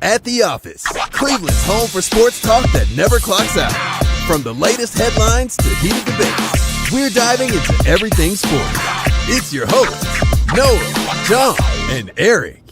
At the Office, Cleveland's home for sports talk that never clocks out. From the latest headlines to heated debates, we're diving into everything sports. It's your hosts, Noah, John, and Erik.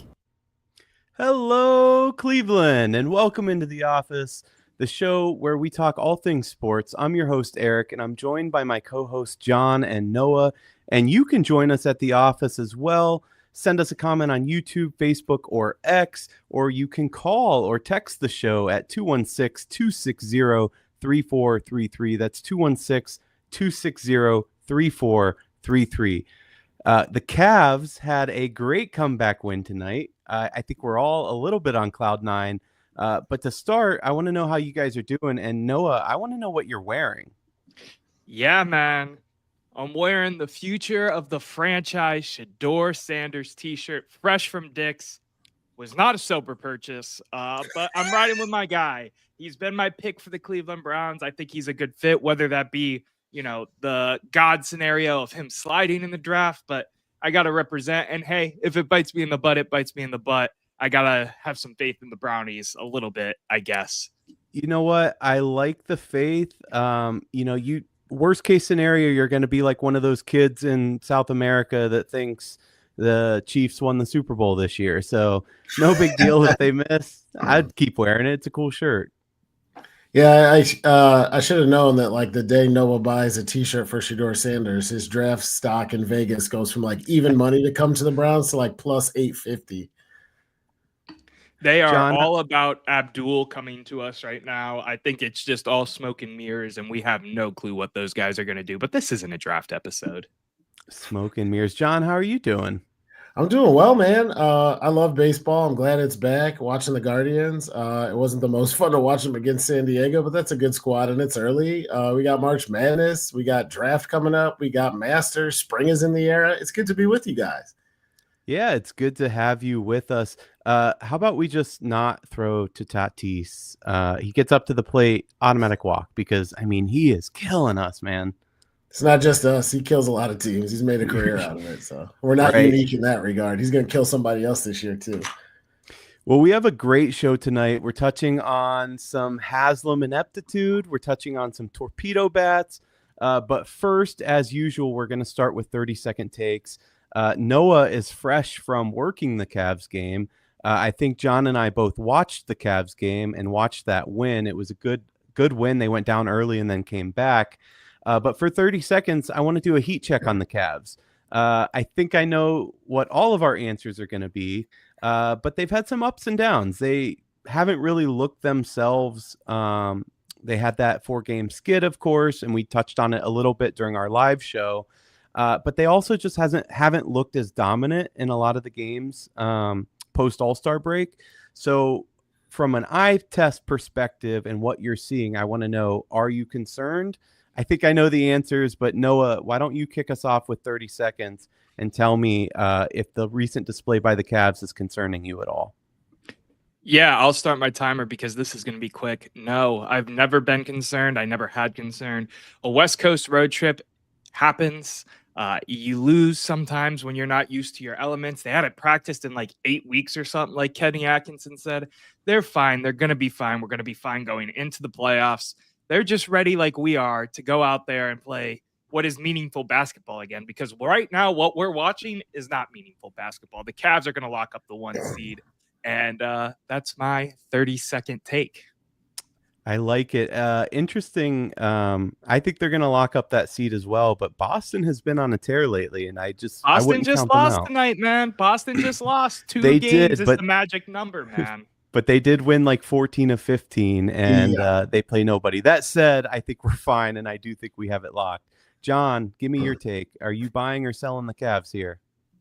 Hello, Cleveland, and welcome into The Office, the show where we talk all things sports. I'm your host, Erik, and I'm joined by my co-hosts, John and Noah, and you can join us at The Office as well. Send us a comment on YouTube, Facebook, or X, or you can call or text the show at 216-260-3433. That's 216-260-3433. The Cavs had a great comeback win tonight. I think we're all a little bit on cloud nine. But to start, I want to know how you guys are doing. And Noah, I want to know what you're wearing. Yeah, man. I'm wearing the future of the franchise Shedeur Sanders t-shirt, fresh from Dick's. Was not a sober purchase, but I'm riding with my guy. He's been my pick for the Cleveland Browns. I think he's a good fit, whether that be, the God scenario of him sliding in the draft, but I got to represent. And hey, if it bites me in the butt, it bites me in the butt. I got to have some faith in the Brownies a little bit, I guess. You know what? I like the faith. Worst case scenario, you're going to be like one of those kids in South America that thinks the Chiefs won the Super Bowl this year. So no big deal if they miss. I'd keep wearing it. It's a cool shirt. Yeah, I should have known that like the day Noah buys a t-shirt for Shedeur Sanders, his draft stock in Vegas goes from like even money to come to the Browns to like plus 850. They are all about Abdul coming to us right now. I think it's just all smoke and mirrors, and we have no clue what those guys are going to do. But this isn't a draft episode. Smoke and mirrors. John, how are you doing? I'm doing well, man. I love baseball. I'm glad it's back. Watching the Guardians. It wasn't the most fun to watch them against San Diego, but that's a good squad, and it's early. We got March Madness. We got draft coming up. We got Masters. Spring is in the air. It's good to be with you guys. Yeah, it's good to have you with us. How about we just not throw to Tatis? He gets up to the plate, automatic walk, because, he is killing us, man. It's not just us. He kills a lot of teams. He's made a career out of it, so we're not unique in that regard. He's going to kill somebody else this year, too. Well, we have a great show tonight. We're touching on some Haslam ineptitude. We're touching on some torpedo bats. But first, as usual, we're going to start with 30-second takes. Noah is fresh from working the Cavs game. I think John and I both watched the Cavs game and watched that win. It was a good win. They went down early and then came back. But for 30 seconds, I want to do a heat check on the Cavs. I think I know what all of our answers are going to be, but they've had some ups and downs. They haven't really looked themselves. They had that 4-game skid, of course, and we touched on it a little bit during our live show. But they also just haven't looked as dominant in a lot of the games post All-Star break. So from an eye test perspective and what you're seeing, I want to know, are you concerned? I think I know the answers, but Noah, why don't you kick us off with 30 seconds and tell me if the recent display by the Cavs is concerning you at all? Yeah, I'll start my timer because this is going to be quick. No, I've never been concerned. I never had concern. A West Coast road trip happens. You lose sometimes when you're not used to your elements. They hadn't practiced in like 8 weeks or something, like Kenny Atkinson said. They're fine. They're going to be fine. We're going to be fine going into the playoffs. They're just ready like we are to go out there and play what is meaningful basketball again, because right now what we're watching is not meaningful basketball. The Cavs are going to lock up the 1 seed, and that's my 30-second take. I like it. Interesting. I think they're going to lock up that seed as well, but Boston has been on a tear lately, and Boston just lost tonight, man. Boston just lost 2 games. Is the magic number, man. But they did win like 14 of 15, and they play nobody. That said, I think we're fine, and I do think we have it locked. John, give me your take. Are you buying or selling the Cavs here?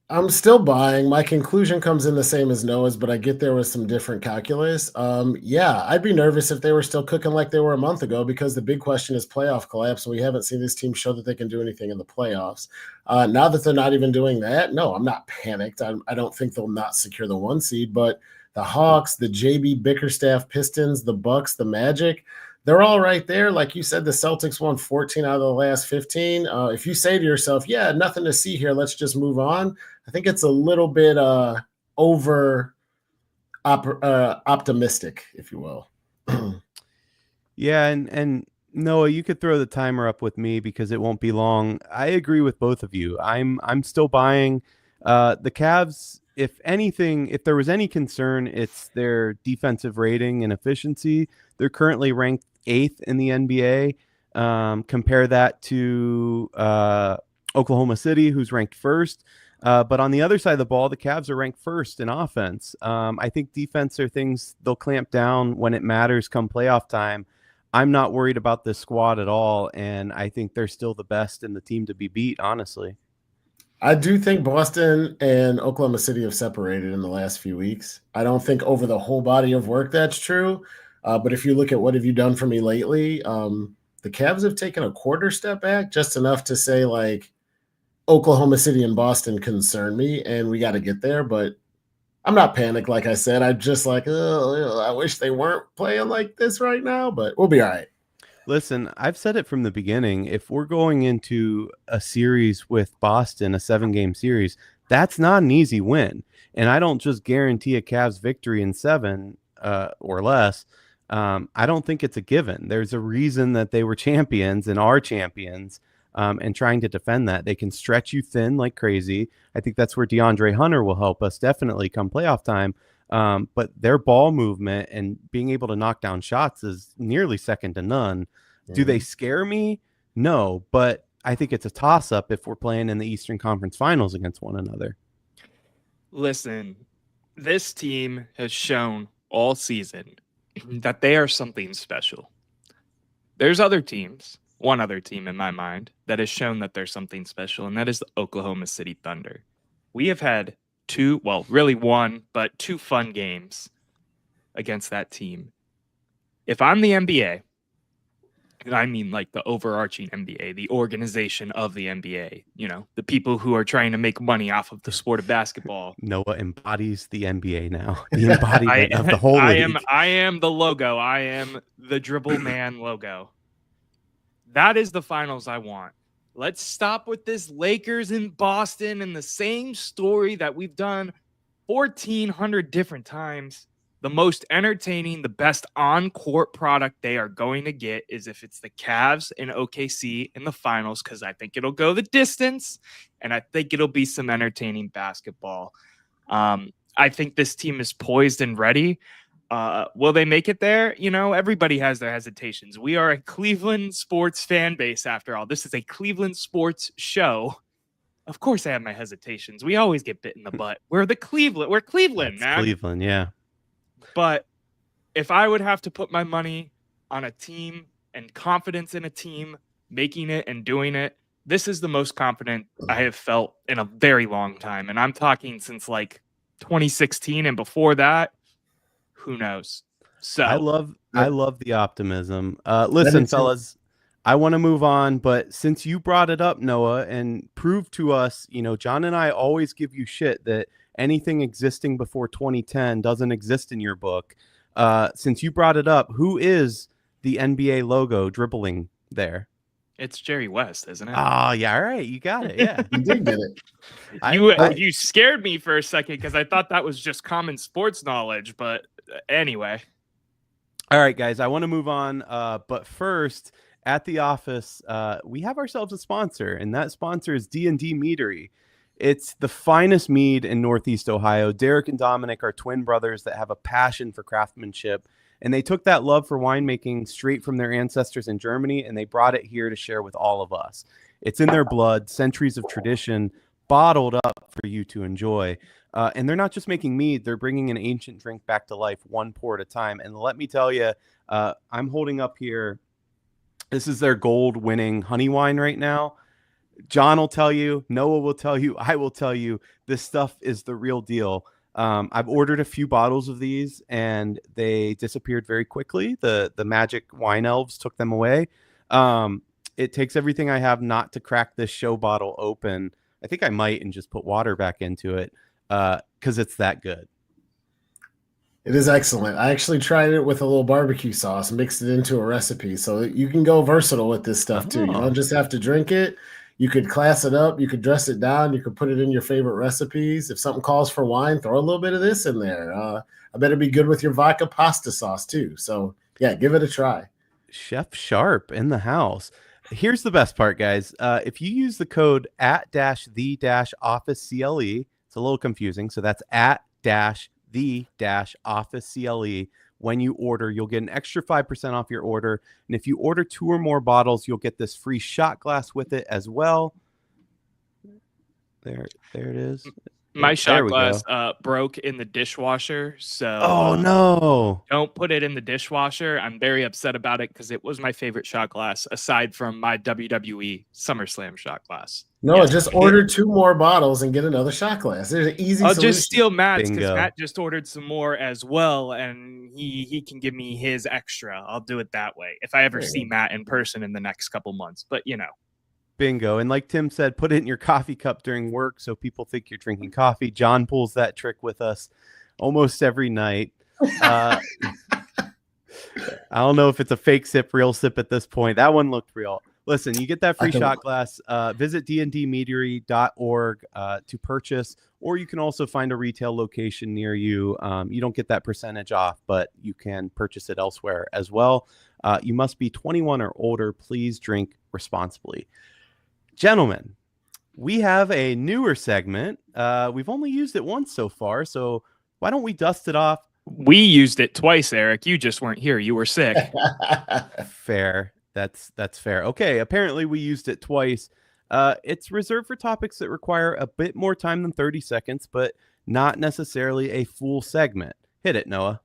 I'm still buying. My conclusion comes in the same as Noah's, but I get there with some different calculus. I'd be nervous if they were still cooking like they were a month ago, because the big question is playoff collapse, and we haven't seen this team show that they can do anything in the playoffs. Now that they're not even doing that, no, I'm not panicked. I don't think they'll not secure the 1 seed, but the Hawks, the JB Bickerstaff Pistons, the Bucks, the Magic, they're all right there. Like you said, the Celtics won 14 out of the last 15. If you say to yourself, yeah, nothing to see here, let's just move on, I think it's a little bit optimistic, if you will. Yeah, and Noah, you could throw the timer up with me because it won't be long. I agree with both of you. I'm still buying the Cavs. If anything, if there was any concern, it's their defensive rating and efficiency. They're currently ranked 8th in the NBA. Compare that to Oklahoma City, who's ranked 1st. But on the other side of the ball, the Cavs are ranked 1st in offense. I think defense are things they'll clamp down when it matters come playoff time. I'm not worried about this squad at all, and I think they're still the best in the team to be beat, honestly. I do think Boston and Oklahoma City have separated in the last few weeks. I don't think over the whole body of work that's true. But if you look at what have you done for me lately, the Cavs have taken a quarter step back, just enough to say, like, Oklahoma City and Boston concern me, and we got to get there. But I'm not panicked, like I said. I'm just like, oh, I wish they weren't playing like this right now, but we'll be all right. Listen, I've said it from the beginning. If we're going into a series with Boston, a 7-game series, that's not an easy win. And I don't just guarantee a Cavs victory in 7 or less. I don't think it's a given. There's a reason that they were champions and are champions. And trying to defend that. They can stretch you thin like crazy. I think that's where DeAndre Hunter will help us definitely come playoff time. But their ball movement and being able to knock down shots is nearly second to none. Do they scare me? No, but I think it's a toss-up if we're playing in the Eastern Conference Finals against one another. Listen, this team has shown all season that they are something special. There's other teams. One other team in my mind that has shown that there's something special, and that is the Oklahoma City Thunder. We have had two fun games against that team. If I'm the NBA, and I mean like the overarching NBA, the organization of the NBA, the people who are trying to make money off of the sport of basketball. Noah embodies the NBA now. The embodiment of the whole league. I am the logo. I am the dribble man logo. That is the finals I want. Let's stop with this Lakers in Boston and the same story that we've done 1,400 different times. The most entertaining, the best on-court product they are going to get is if it's the Cavs and OKC in the finals, because I think it'll go the distance, and I think it'll be some entertaining basketball. I think this team is poised and ready. Will they make it there? Everybody has their hesitations. We are a Cleveland sports fan base, after all. This is a Cleveland sports show. Of course I have my hesitations. We always get bit in the butt. We're Cleveland, man. Cleveland, yeah. But if I would have to put my money on a team and confidence in a team making it and doing it, this is the most confident I have felt in a very long time. And I'm talking since like 2016, and before that, who knows? So I love the optimism. Listen, fellas, I want to move on, but since you brought it up, Noah, and proved to us, John and I always give you shit that anything existing before 2010 doesn't exist in your book. Since you brought it up, who is the NBA logo dribbling there? It's Jerry West, isn't it? Oh, yeah. All right. You got it. Yeah. You did get it. You scared me for a second because I thought that was just common sports knowledge. But anyway. All right, guys. I want to move on. But first, at the office, we have ourselves a sponsor, and that sponsor is D&D Meadery. It's the finest mead in Northeast Ohio. Derek and Dominic are twin brothers that have a passion for craftsmanship. And they took that love for winemaking straight from their ancestors in Germany, and they brought it here to share with all of us. It's in their blood, centuries of tradition, bottled up for you to enjoy. And they're not just making mead, they're bringing an ancient drink back to life, one pour at a time. And let me tell you, I'm holding up here, this is their gold-winning honey wine right now. John will tell you, Noah will tell you, I will tell you, this stuff is the real deal. I've ordered a few bottles of these, and they disappeared very quickly. The magic wine elves took them away. It takes everything I have not to crack this show bottle open. I think I might and just put water back into it because it's that good. It is excellent. I actually tried it with a little barbecue sauce and mixed it into a recipe. So you can go versatile with this stuff too. You don't just have to drink it. You could class it up. You could dress it down. You could put it in your favorite recipes. If something calls for wine, throw a little bit of this in there. I bet it'd be good with your vodka pasta sauce too. So yeah, give it a try. Chef Sharp in the house. Here's the best part, guys. If you use the code @the-office CLE, it's a little confusing. So that's @the-office CLE. When you order, you'll get an extra 5% off your order. And if you order 2 or more bottles, you'll get this free shot glass with it as well. There it is. My shot glass broke in the dishwasher. So oh no. Don't put it in the dishwasher. I'm very upset about it because it was my favorite shot glass aside from my WWE SummerSlam shot glass. No, just order 2 more bottles and get another shot glass. There's an easy I'll solution. just steal Matt's because Matt just ordered some more as well, and he can give me his extra. I'll do it that way if I ever see Matt in person in the next couple months. But Bingo. And like Tim said, put it in your coffee cup during work so people think you're drinking coffee. John pulls that trick with us almost every night. I don't know if it's a fake sip, real sip at this point. That one looked real. Listen, you get that free shot glass. Visit dndmeadery.org to purchase, or you can also find a retail location near you. You don't get that percentage off, but you can purchase it elsewhere as well. You must be 21 or older. Please drink responsibly. Gentlemen, we have a newer segment. We've only used it once so far, so why don't we dust it off? We used it twice, Eric. You just weren't here. You were sick. Fair. That's fair. Okay, apparently we used it twice. It's reserved for topics that require a bit more time than 30 seconds, but not necessarily a full segment. Hit it, Noah.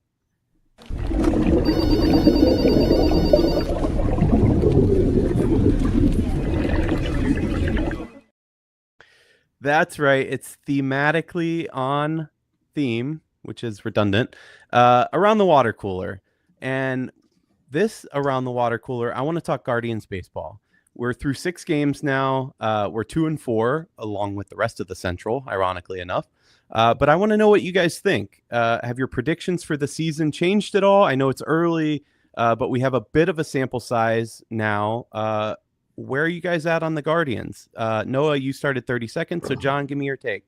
That's right. It's thematically on theme, which is redundant, around the water cooler. And this around the water cooler, I want to talk Guardians baseball. We're through 6 games now. We're 2-4, along with the rest of the Central, ironically enough. But I want to know what you guys think. Have your predictions for the season changed at all? I know it's early, but we have a bit of a sample size now. Where are you guys at on the Guardians? Noah, you started 30 seconds. So John, give me your take.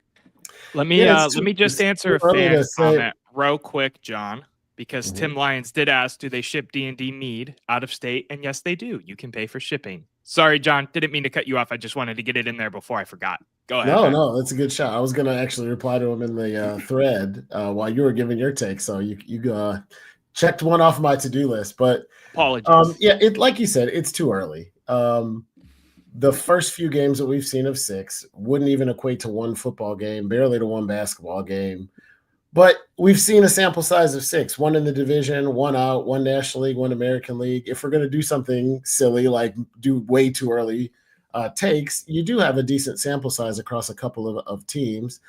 Let me just answer a fan comment real quick, John, because Tim Lyons did ask, do they ship D&D mead out of state? And yes, they do. You can pay for shipping. Sorry, John, didn't mean to cut you off. I just wanted to get it in there before I forgot. Go ahead. No, that's a good shot. I was going to actually reply to him in the thread while you were giving your take. So you checked one off my to-do list, but apologies. Like you said, it's too early. The first few games that we've seen of 6 wouldn't even equate to 1 football game, barely to 1 basketball game. But we've seen a sample size of 6, 1 in the division, 1 out, 1 National League, 1 American League. If we're going to do something silly, like do way too early takes, you do have a decent sample size across a couple of teams.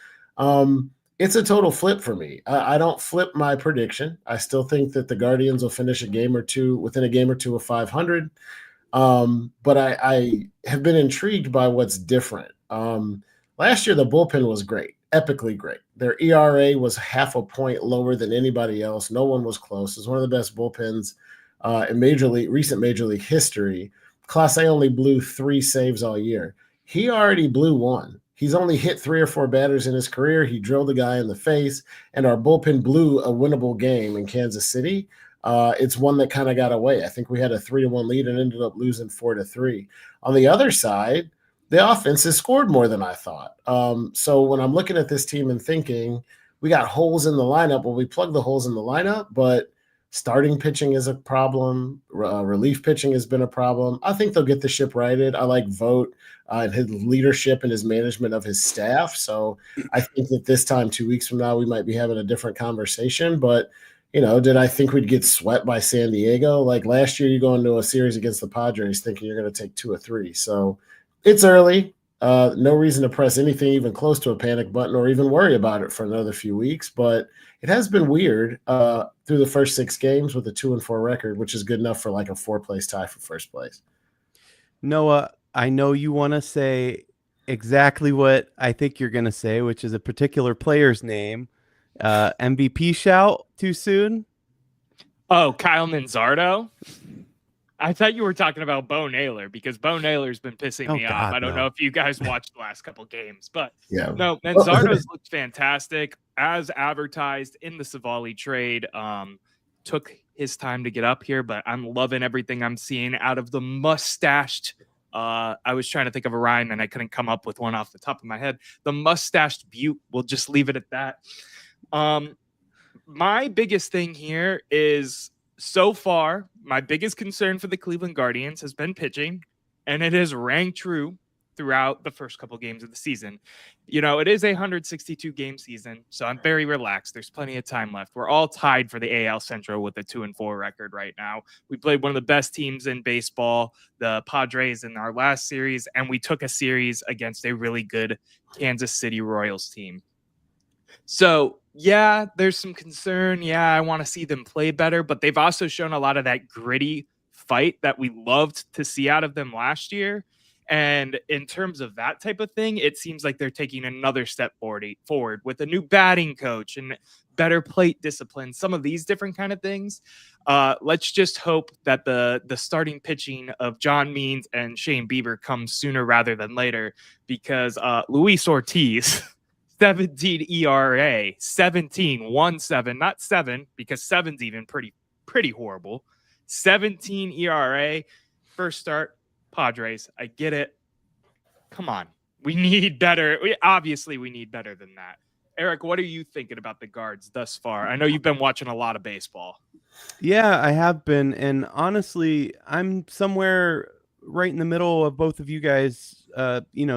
It's a total flip for me. I don't flip my prediction. I still think that the Guardians will finish within a game or two of 500. But I have been intrigued by what's different. Last year, the bullpen was great, epically great. Their ERA was half a point lower than anybody else. No one was close. It was one of the best bullpens in recent Major League history. Class A only blew 3 saves all year. He already blew 1. He's only hit 3 or 4 batters in his career. He drilled a guy in the face, and our bullpen blew a winnable game in Kansas City. It's one that kind of got away. I think we had a 3-1 lead and ended up losing 4-3. On the other side, the offense has scored more than I thought. So when I'm looking at this team and thinking we got holes in the lineup, well, we plug the holes in the lineup, but starting pitching is a problem. Relief pitching has been a problem. I think they'll get the ship righted. I like Vogt and his leadership and his management of his staff. So I think that this time, 2 weeks from now, we might be having a different conversation. But did I think we'd get swept by San Diego? Like last year, you go into a series against the Padres thinking you're going to take 2 or 3. So it's early. No reason to press anything even close to a panic button or even worry about it for another few weeks. But it has been weird through the first 6 games with a 2-4 record, which is good enough for like a 4-place tie for first place. Noah, I know you want to say exactly what I think you're going to say, which is a particular player's name. MVP shout too soon? Oh, Kyle Manzardo. I thought you were talking about Bo Naylor because Bo Naylor's been pissing me off. God, I don't no. know if you guys watched the last couple games, but Yeah. no, Manzardo's looked fantastic as advertised in the Savali trade. Took his time to get up here, but I'm loving everything I'm seeing out of the mustached. I was trying to think of a rhyme and I couldn't come up with one off the top of my head. The mustached Butte. We'll just leave it at that. My biggest thing here is so far, my biggest concern for the Cleveland Guardians has been pitching, and it has rang true throughout the first couple games of the season. You know, it is a 162 game season, so I'm very relaxed. There's plenty of time left. We're all tied for the AL Central with a 2-4 record right now. We played one of the best teams in baseball, the Padres, in our last series, and we took a series against a really good Kansas City Royals team. So, yeah, there's some concern. Yeah, I want to see them play better, but they've also shown a lot of that gritty fight that we loved to see out of them last year. And in terms of that type of thing, it seems like they're taking another step forward with a new batting coach and better plate discipline, some of these different kind of things. Let's just hope that the starting pitching of John Means and Shane Bieber comes sooner rather than later, because Luis Ortiz... 17 ERA, 17, not 7, because 7's even pretty horrible. 17 ERA, first start, Padres. I get it. Come on. We need better. Obviously, we need better than that. Erik, what are you thinking about the Guards thus far? I know you've been watching a lot of baseball. Yeah, I have been. And honestly, I'm somewhere right in the middle of both of you guys,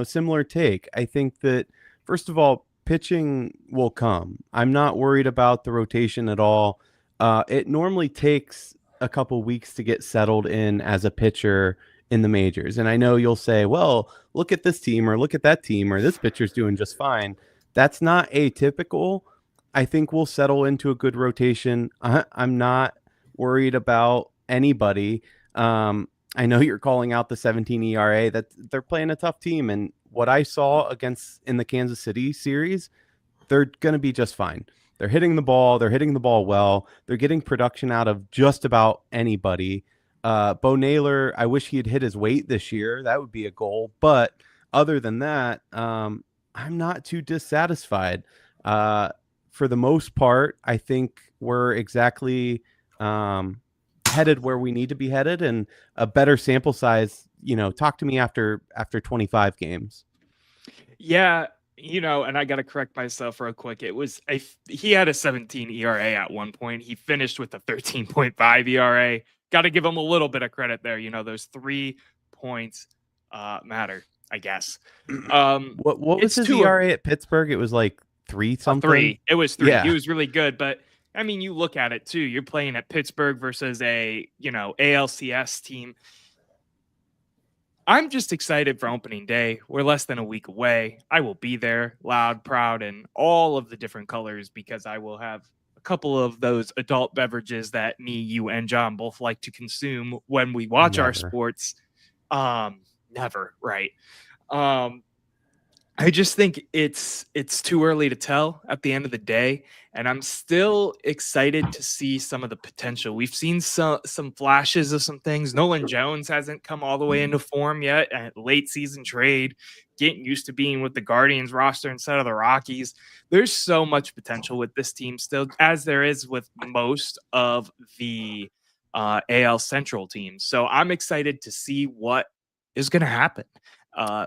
similar take. I think that, first of all, pitching will come. I'm not worried about the rotation at all. It normally takes a couple weeks to get settled in as a pitcher in the majors. And I know you'll say, well, look at this team or look at that team or this pitcher's doing just fine. That's not atypical. I think we'll settle into a good rotation. I'm not worried about anybody. I know you're calling out the 17 ERA. That they're playing a tough team, and what I saw in the Kansas City series, they're going to be just fine. They're hitting the ball. They're hitting the ball well. They're getting production out of just about anybody. Bo Naylor, I wish he had hit his weight this year. That would be a goal. But other than that, I'm not too dissatisfied. For the most part, I think we're exactly headed where we need to be headed, and a better sample size. Talk to me after 25 games. Yeah, and I got to correct myself real quick. He had a 17 ERA at one point. He finished with a 13.5 ERA. Got to give him a little bit of credit there. Those 3 points matter, I guess. What was his ERA at Pittsburgh? It was like 3 something. 3. It was 3. Yeah. He was really good, but I mean, you look at it too. You're playing at Pittsburgh versus a ALCS team. I'm just excited for opening day. We're less than a week away. I will be there, loud, proud, and all of the different colors, because I will have a couple of those adult beverages that me, you, and John both like to consume when we watch our sports. Never, right? I just think it's too early to tell at the end of the day, and I'm still excited to see some of the potential. We've seen some flashes of some things. Nolan Jones hasn't come all the way into form yet. Late season trade, getting used to being with the Guardians roster instead of the Rockies. There's so much potential with this team still, as there is with most of the AL Central teams. So I'm excited to see what is going to happen.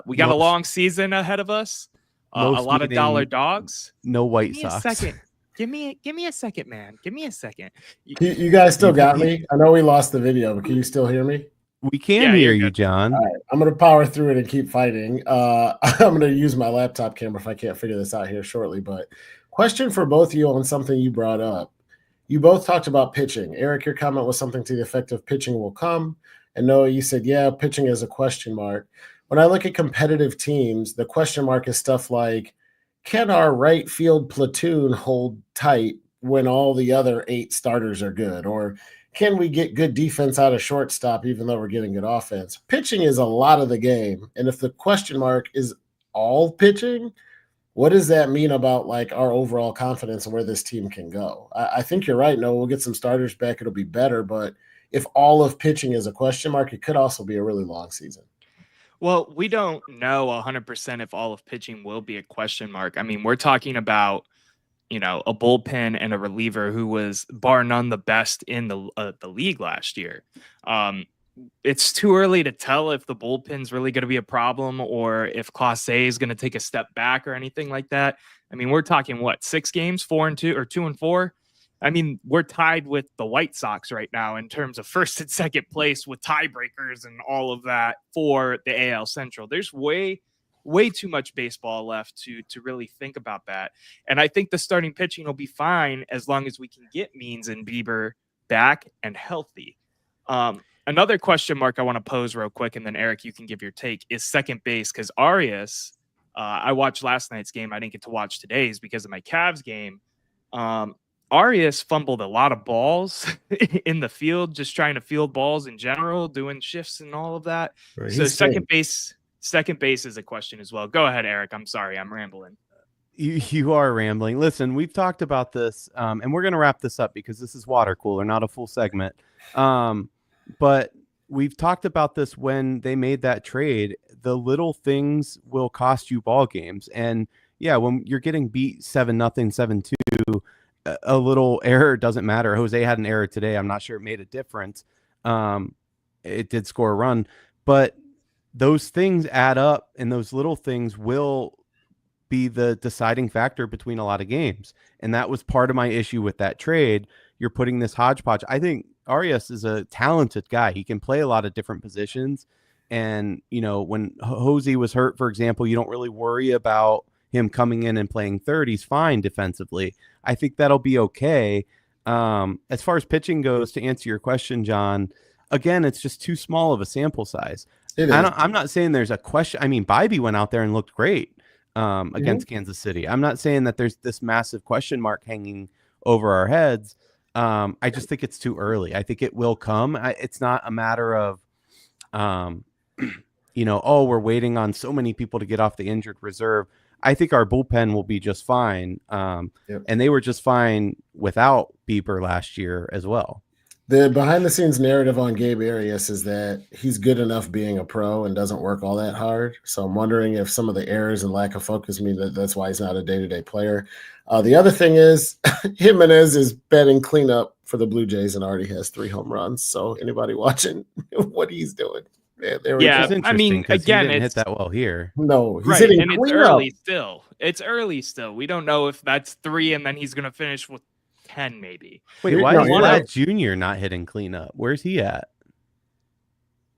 We got a long season ahead of us. A lot of dollar dogs. No White Sox. Give me a second. Give me a second, man. Give me a second. You guys still got me? I know we lost the video, but can you still hear me? We can hear you, John. All right, I'm going to power through it and keep fighting. I'm going to use my laptop camera if I can't figure this out here shortly. But question for both of you on something you brought up. You both talked about pitching. Erik, your comment was something to the effect of pitching will come. And Noah, you said, yeah, pitching is a question mark. When I look at competitive teams, the question mark is stuff like, can our right field platoon hold tight when all the other 8 starters are good? Or can we get good defense out of shortstop even though we're getting good offense? Pitching is a lot of the game. And if the question mark is all pitching, what does that mean about like our overall confidence and where this team can go? I think you're right. No, we'll get some starters back. It'll be better. But if all of pitching is a question mark, it could also be a really long season. Well, we don't know 100% if all of pitching will be a question mark. I mean, we're talking about, a bullpen and a reliever who was bar none the best in the league last year. It's too early to tell if the bullpen's really going to be a problem or if Class A is going to take a step back or anything like that. I mean, we're talking 6 games, 4-2 or 2-4. I mean, we're tied with the White Sox right now in terms of first and second place with tiebreakers and all of that for the AL Central. There's way too much baseball left to really think about that. And I think the starting pitching will be fine as long as we can get Means and Bieber back and healthy. Another question mark I want to pose real quick, and then Erik, you can give your take, is second base, because Arias, I watched last night's game. I didn't get to watch today's because of my Cavs game. Arias fumbled a lot of balls in the field, just trying to field balls in general, doing shifts and all of that. Right, so second base is a question as well. Go ahead, Erik. I'm sorry, I'm rambling. You are rambling. Listen, we've talked about this, and we're going to wrap this up because this is water cooler, not a full segment. But we've talked about this when they made that trade. The little things will cost you ball games. And yeah, when you're getting beat 7-0, 7-2, a little error doesn't matter. Jose had an error today. I'm not sure it made a difference. It did score a run, but those things add up, and those little things will be the deciding factor between a lot of games. And that was part of my issue with that trade. You're putting this hodgepodge. I think Arias is a talented guy. He can play a lot of different positions. And, when Jose was hurt, for example, you don't really worry about him coming in and playing third. He's fine defensively. I think that'll be okay. As far as pitching goes, to answer your question, John, again, it's just too small of a sample size. I'm not saying there's a question. I mean, Bybee went out there and looked great against Kansas City. I'm not saying that there's this massive question mark hanging over our heads. I just think it's too early. I think it will come. It's not a matter of, we're waiting on so many people to get off the injured reserve. I think our bullpen will be just fine. And they were just fine without Bieber last year as well. The behind-the-scenes narrative on Gabe Arias is that he's good enough being a pro and doesn't work all that hard. So I'm wondering if some of the errors and lack of focus mean that's why he's not a day-to-day player. The other thing is Jimenez is betting cleanup for the Blue Jays and already has 3 home runs. So anybody watching what he's doing? I mean, again, he didn't hit that well here. No, he's right, hitting and it's early still. It's early still. We don't know if that's 3 and then he's going to finish with 10 maybe. Wait, why is Vlad Jr. not hitting cleanup? Where's he at?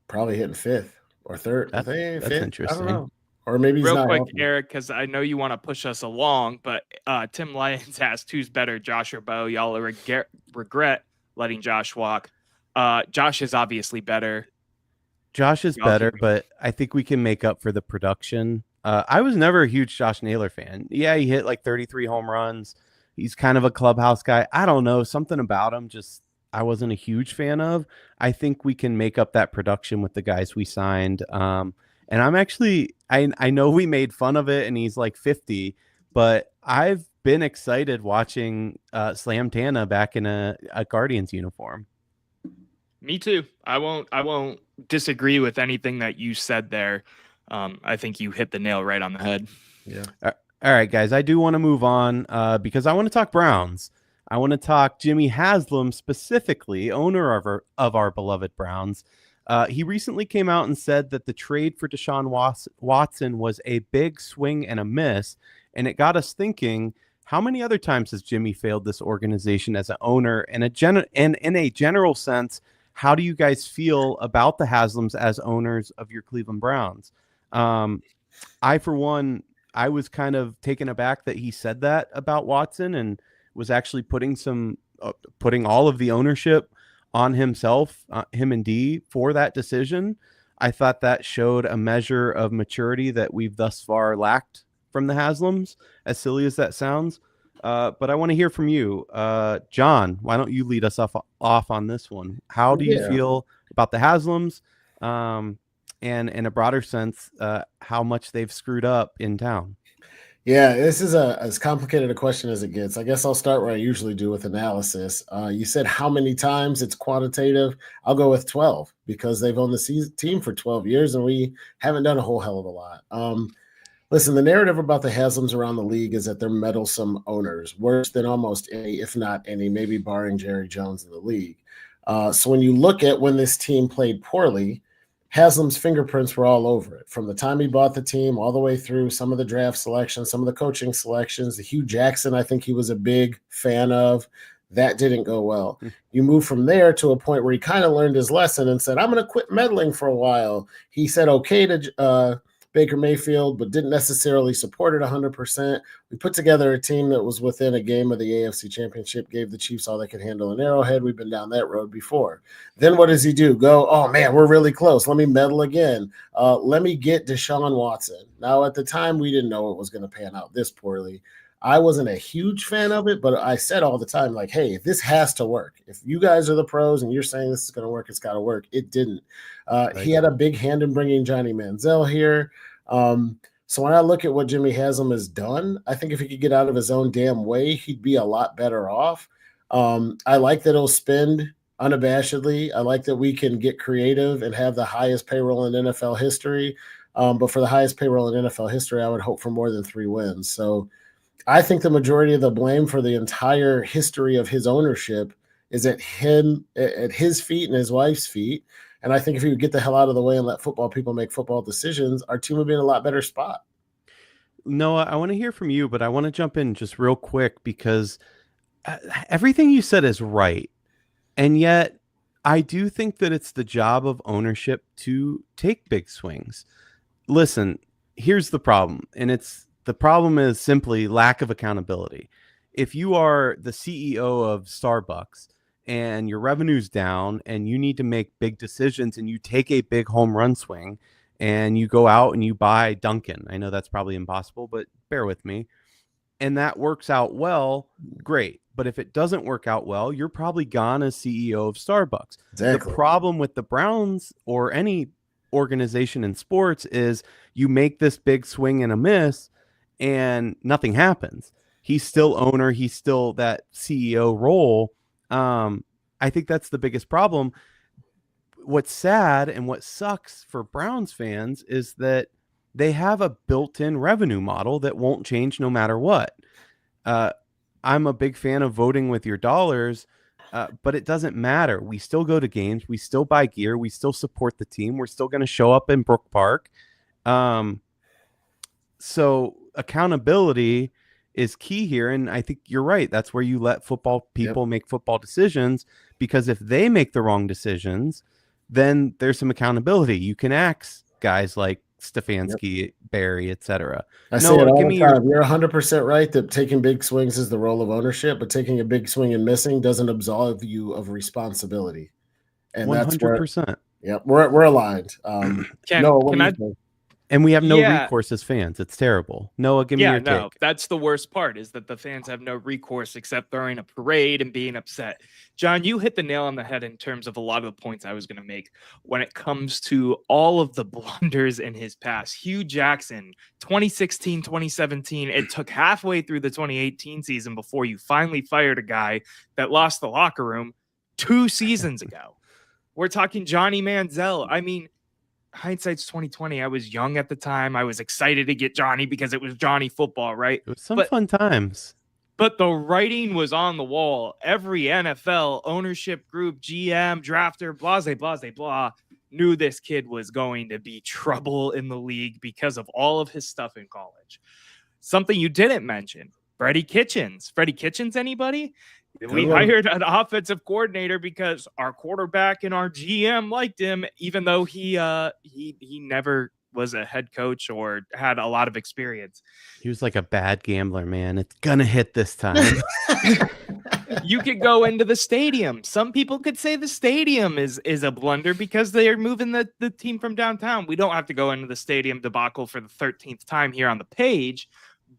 Probably hitting 5th or 3rd. That's fifth. interesting. I don't know. Or maybe he's real not quick, helping. Erik, because I know you want to push us along, but Tim Lyons asked who's better, Josh or Bo. Y'all regret letting Josh walk. Josh is obviously better. Josh is better, but I think we can make up for the production. I was never a huge Josh Naylor fan. Yeah, he hit like 33 home runs. He's kind of a clubhouse guy. I don't know. Something about him just I wasn't a huge fan of. I think we can make up that production with the guys we signed. And I'm actually, I know we made fun of it and he's like 50, but I've been excited watching Slam Tana back in a Guardians uniform. Me too. I won't disagree with anything that you said there. I think you hit the nail right on the head. Yeah. All right, guys, I do want to move on because I want to talk Browns. I want to talk Jimmy Haslam, specifically, owner of our beloved Browns. He recently came out and said that the trade for Deshaun Watson was a big swing and a miss, and it got us thinking, how many other times has Jimmy failed this organization as an owner? And in a general sense, how do you guys feel about the Haslams as owners of your Cleveland Browns? I, for one, I was kind of taken aback that he said that about Watson and was actually putting all of the ownership on himself, him and D, for that decision. I thought that showed a measure of maturity that we've thus far lacked from the Haslams, as silly as that sounds. But I want to hear from you. John, why don't you lead us off on this one? How do you feel about the Haslams? And in a broader sense, how much they've screwed up in town? Yeah, this is as complicated a question as it gets. I guess I'll start where I usually do with analysis. You said how many times it's quantitative. I'll go with 12 because they've owned the team for 12 years and we haven't done a whole hell of a lot. Listen, the narrative about the Haslams around the league is that they're meddlesome owners, worse than almost any, if not any, maybe barring Jerry Jones in the league. So when you look at when this team played poorly, Haslam's fingerprints were all over it from the time he bought the team all the way through some of the draft selections, some of the coaching selections. The Hugh Jackson, I think he was a big fan of. That didn't go well. You move from there to a point where he kind of learned his lesson and said, I'm going to quit meddling for a while. He said okay to Baker Mayfield, but didn't necessarily support it 100%. We put together a team that was within a game of the AFC Championship, gave the Chiefs all they could handle in Arrowhead. We've been down that road before. Then what does he do? Go, oh, man, we're really close. Let me meddle again. Let me get Deshaun Watson. Now, at the time, we didn't know it was going to pan out this poorly. I wasn't a huge fan of it, but I said all the time, like, hey, this has to work. If you guys are the pros and you're saying this is going to work, it's got to work. It didn't. He had a big hand in bringing Johnny Manziel here. So when I look at what Jimmy Haslam has done, I think if he could get out of his own damn way, he'd be a lot better off. I like that he'll spend unabashedly. I like that we can get creative and have the highest payroll in NFL history. But for the highest payroll in NFL history, I would hope for more than 3 wins. So I think the majority of the blame for the entire history of his ownership is at his feet and his wife's feet. And I think if he would get the hell out of the way and let football people make football decisions, our team would be in a lot better spot. Noah, I want to hear from you, but I want to jump in just real quick because everything you said is right. And yet I do think that it's the job of ownership to take big swings. Listen, here's the problem. And the problem is simply lack of accountability. If you are the CEO of Starbucks and your revenue's down and you need to make big decisions and you take a big home run swing and you go out and you buy Dunkin'. I know that's probably impossible, but bear with me. And that works out well, great. But if it doesn't work out well, you're probably gone as CEO of Starbucks. Exactly. The problem with the Browns or any organization in sports is you make this big swing and a miss and nothing happens. He's still owner. He's still that CEO role. I think that's the biggest problem. What's sad and what sucks for Browns fans is that they have a built-in revenue model that won't change no matter what. I'm a big fan of voting with your dollars, but it doesn't matter. We still go to games. We still buy gear. We still support the team. We're still going to show up in Brook Park. So accountability is key here. And I think you're right. That's where you let football people make football decisions, because if they make the wrong decisions, then there's some accountability. You can axe guys like Stefanski, Barry, etc. I say it all the time. You're 100% right that taking big swings is the role of ownership, but taking a big swing and missing doesn't absolve you of responsibility. And 100%. That's where, we're aligned. And we have no recourse as fans. It's terrible. Noah, give me your take. That's the worst part, is that the fans have no recourse except throwing a parade and being upset. John, you hit the nail on the head in terms of a lot of the points I was going to make when it comes to all of the blunders in his past. Hugh Jackson, 2016, 2017, it took halfway through the 2018 season before you finally fired a guy that lost the locker room 2 seasons ago. We're talking Johnny Manziel. I mean, hindsight's 2020. I was young at the time. I was excited to get Johnny because it was Johnny football, right? It was some fun times. But the writing was on the wall. Every NFL ownership group, GM, drafter, blah, knew this kid was going to be trouble in the league because of all of his stuff in college. Something you didn't mention, Freddie Kitchens. Freddie Kitchens, anybody? We hired an offensive coordinator because our quarterback and our GM liked him, even though he never was a head coach or had a lot of experience. He was like a bad gambler, man. It's gonna hit this time. You could go into the stadium. Some people could say the stadium is a blunder because they are moving the team from downtown. We don't have to go into the stadium debacle for the 13th time here on the page,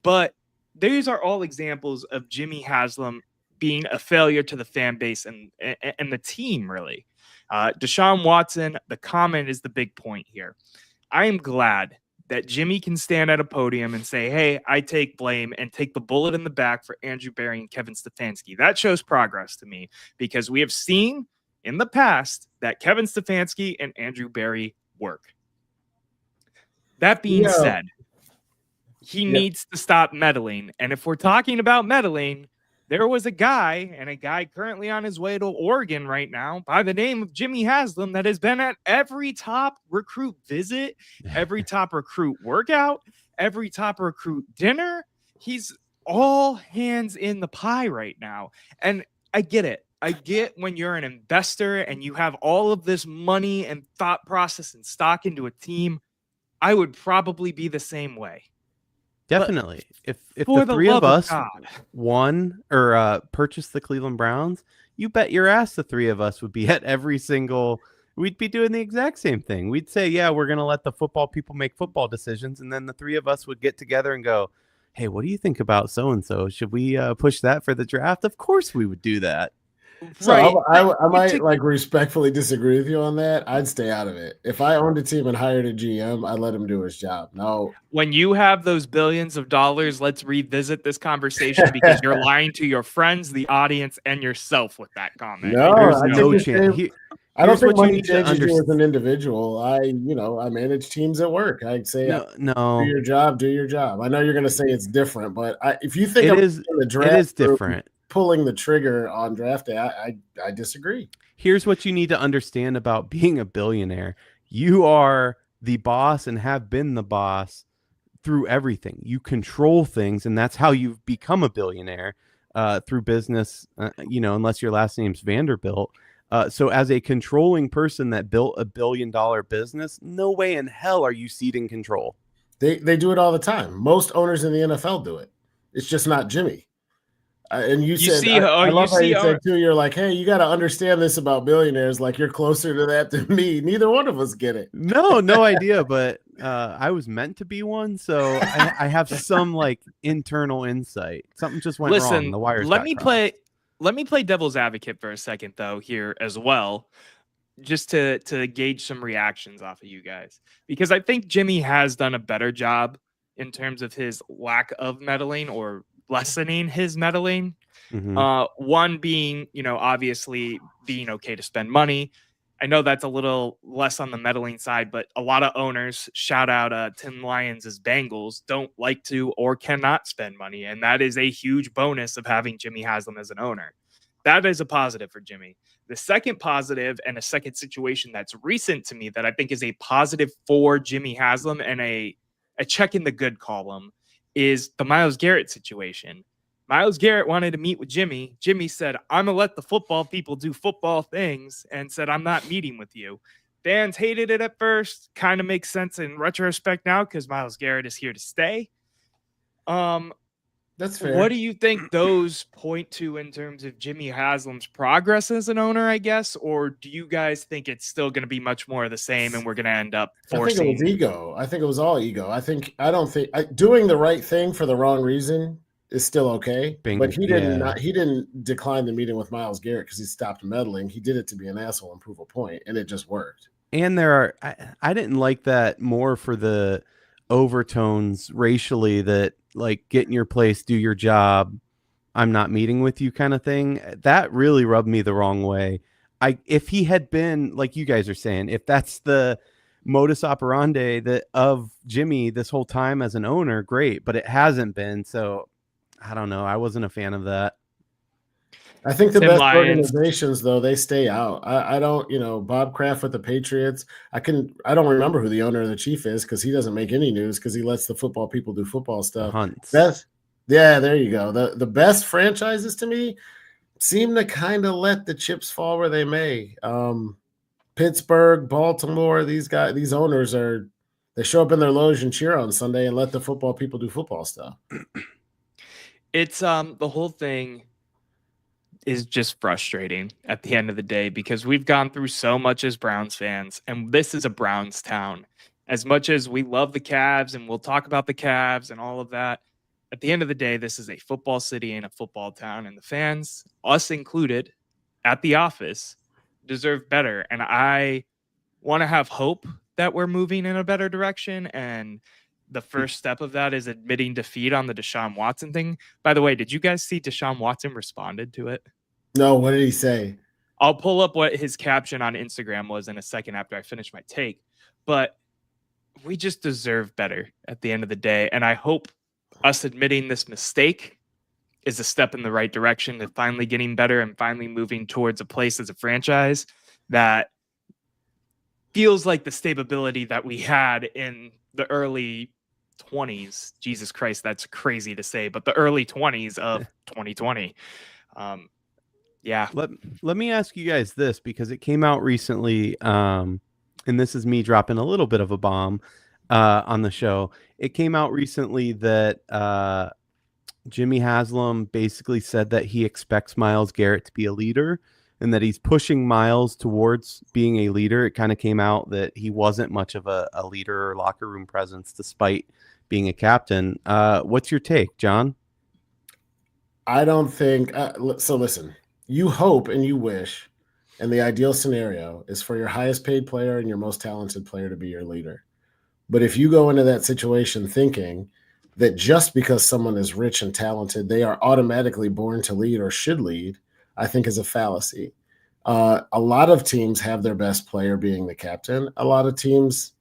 but these are all examples of Jimmy Haslam being a failure to the fan base and the team, really. Deshaun Watson, the comment is the big point here. I am glad that Jimmy can stand at a podium and say, hey, I take blame and take the bullet in the back for Andrew Berry and Kevin Stefanski. That shows progress to me because we have seen in the past that Kevin Stefanski and Andrew Berry work. That being said, he needs to stop meddling. And if we're talking about meddling, there was a guy currently on his way to Oregon right now by the name of Jimmy Haslam that has been at every top recruit visit, every top recruit workout, every top recruit dinner. He's all hands in the pie right now. And I get it. I get when you're an investor and you have all of this money and thought process and stock into a team. I would probably be the same way. Definitely. If the three of us won or purchased the Cleveland Browns, you bet your ass the three of us would be at every single. We'd be doing the exact same thing. We'd say, yeah, we're going to let the football people make football decisions. And then the three of us would get together and go, hey, what do you think about so-and-so? Should we push that for the draft? Of course we would do that. So right. I might like respectfully disagree with you on that. I'd stay out of it. If I owned a team and hired a GM, I'd let him do his job. No. When you have those billions of dollars, let's revisit this conversation because you're lying to your friends, the audience, and yourself with that comment. No, there's no chance. I don't think money changes you as an individual. I manage teams at work. I'd say, no, do your job. I know you're going to say it's different, but if you think the draft is different. Pulling the trigger on draft day, I disagree. Here's what you need to understand about being a billionaire. You are the boss and have been the boss through everything. You control things, and that's how you've become a billionaire through business, unless your last name's Vanderbilt. So as a controlling person that built $1 billion business, no way in hell are you ceding control. They do it all the time. Most owners in the NFL do it. It's just not Jimmy. And you said, I love how you said too, you're like, hey, you got to understand this about billionaires. Like you're closer to that than me. Neither one of us get it. No idea. But I was meant to be one. So I have some like internal insight. Something just went wrong. The wires let me play devil's advocate for a second though here as well, just to gauge some reactions off of you guys, because I think Jimmy has done a better job in terms of his lack of meddling or lessening his meddling. Mm-hmm. One being, obviously being okay to spend money. I know that's a little less on the meddling side, but a lot of owners, shout out Tim Lyons' Bengals, don't like to or cannot spend money. And that is a huge bonus of having Jimmy Haslam as an owner. That is a positive for Jimmy. The second positive and a second situation that's recent to me that I think is a positive for Jimmy Haslam and a check in the good column is the Myles Garrett situation. Myles Garrett wanted to meet with Jimmy. Jimmy said, I'm going to let the football people do football things, and said, I'm not meeting with you. Fans hated it at first. Kind of makes sense in retrospect now because Myles Garrett is here to stay. That's fair. What do you think those point to in terms of Jimmy Haslam's progress as an owner, I guess? Or do you guys think it's still going to be much more of the same and we're going to end up forcing? I think it was ego. I think it was all ego. I don't think doing the right thing for the wrong reason is still okay. But he didn't decline the meeting with Myles Garrett because he stopped meddling. He did it to be an asshole and prove a point, and it just worked. And I didn't like that more for the overtones racially that like get in your place, do your job, I'm not meeting with you kind of thing. That really rubbed me the wrong way. If he had been like you guys are saying, if that's the modus operandi of Jimmy this whole time as an owner, great, but it hasn't been. So I don't know. I wasn't a fan of that. I think the best organizations, though, they stay out. I don't, Bob Kraft with the Patriots. I don't remember who the owner of the Chief is because he doesn't make any news because he lets the football people do football stuff. Yeah, there you go. The best franchises to me seem to kind of let the chips fall where they may. Pittsburgh, Baltimore, these owners they show up in their loge and cheer on Sunday and let the football people do football stuff. It's the whole thing is just frustrating at the end of the day because we've gone through so much as Browns fans, and this is a Browns town. As much as we love the Cavs and we'll talk about the Cavs and all of that, at the end of the day, this is a football city and a football town, and the fans, us included, at the office, deserve better. And I want to have hope that we're moving in a better direction. And the first step of that is admitting defeat on the Deshaun Watson thing. By the way, did you guys see Deshaun Watson responded to it? No, what did he say? I'll pull up what his caption on Instagram was in a second after I finish my take. But we just deserve better at the end of the day. And I hope us admitting this mistake is a step in the right direction to finally getting better and finally moving towards a place as a franchise that feels like the stability that we had in the early 20s. Jesus Christ, that's crazy to say, but the early 20s of 2020. Yeah. Let me ask you guys this, because it came out recently, and this is me dropping a little bit of a bomb on the show. It came out recently that Jimmy Haslam basically said that he expects Myles Garrett to be a leader and that he's pushing Myles towards being a leader. It kind of came out that he wasn't much of a leader or locker room presence despite being a captain. What's your take, John? I don't think so. Listen, you hope and you wish, and the ideal scenario is for your highest paid player and your most talented player to be your leader. But if you go into that situation thinking that just because someone is rich and talented, they are automatically born to lead or should lead, I think is a fallacy. A lot of teams have their best player being the captain. A lot of teams,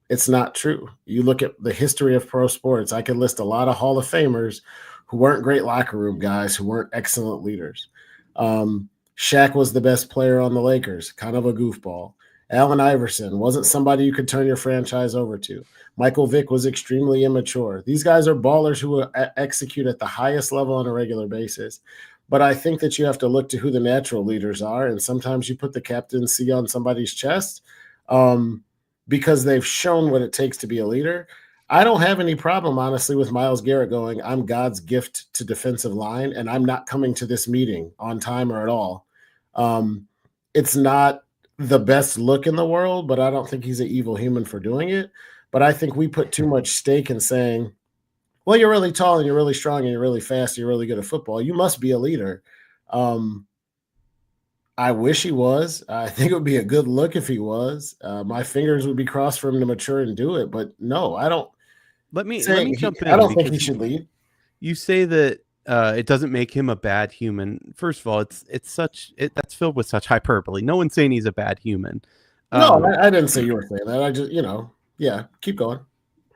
it's not true. You look at the history of pro sports, I could list a lot of Hall of Famers who weren't great locker room guys, who weren't excellent leaders. Shaq was the best player on the Lakers, kind of a goofball. Allen Iverson wasn't somebody you could turn your franchise over to. Michael Vick was extremely immature. These guys are ballers who execute at the highest level on a regular basis. But I think that you have to look to who the natural leaders are, and sometimes you put the captaincy on somebody's chest because they've shown what it takes to be a leader. I don't have any problem, honestly, with Myles Garrett going, I'm God's gift to defensive line, and I'm not coming to this meeting on time or at all. It's not the best look in the world, but I don't think he's an evil human for doing it. But I think we put too much stake in saying, well, you're really tall and you're really strong and you're really fast and you're really good at football. You must be a leader. I wish he was. I think it would be a good look if he was. My fingers would be crossed for him to mature and do it. But no, I don't. Let me jump in. I don't think he should lead. You say that it doesn't make him a bad human. First of all, that's filled with such hyperbole. No one's saying he's a bad human. No, I didn't say you were saying that. I just, yeah, keep going.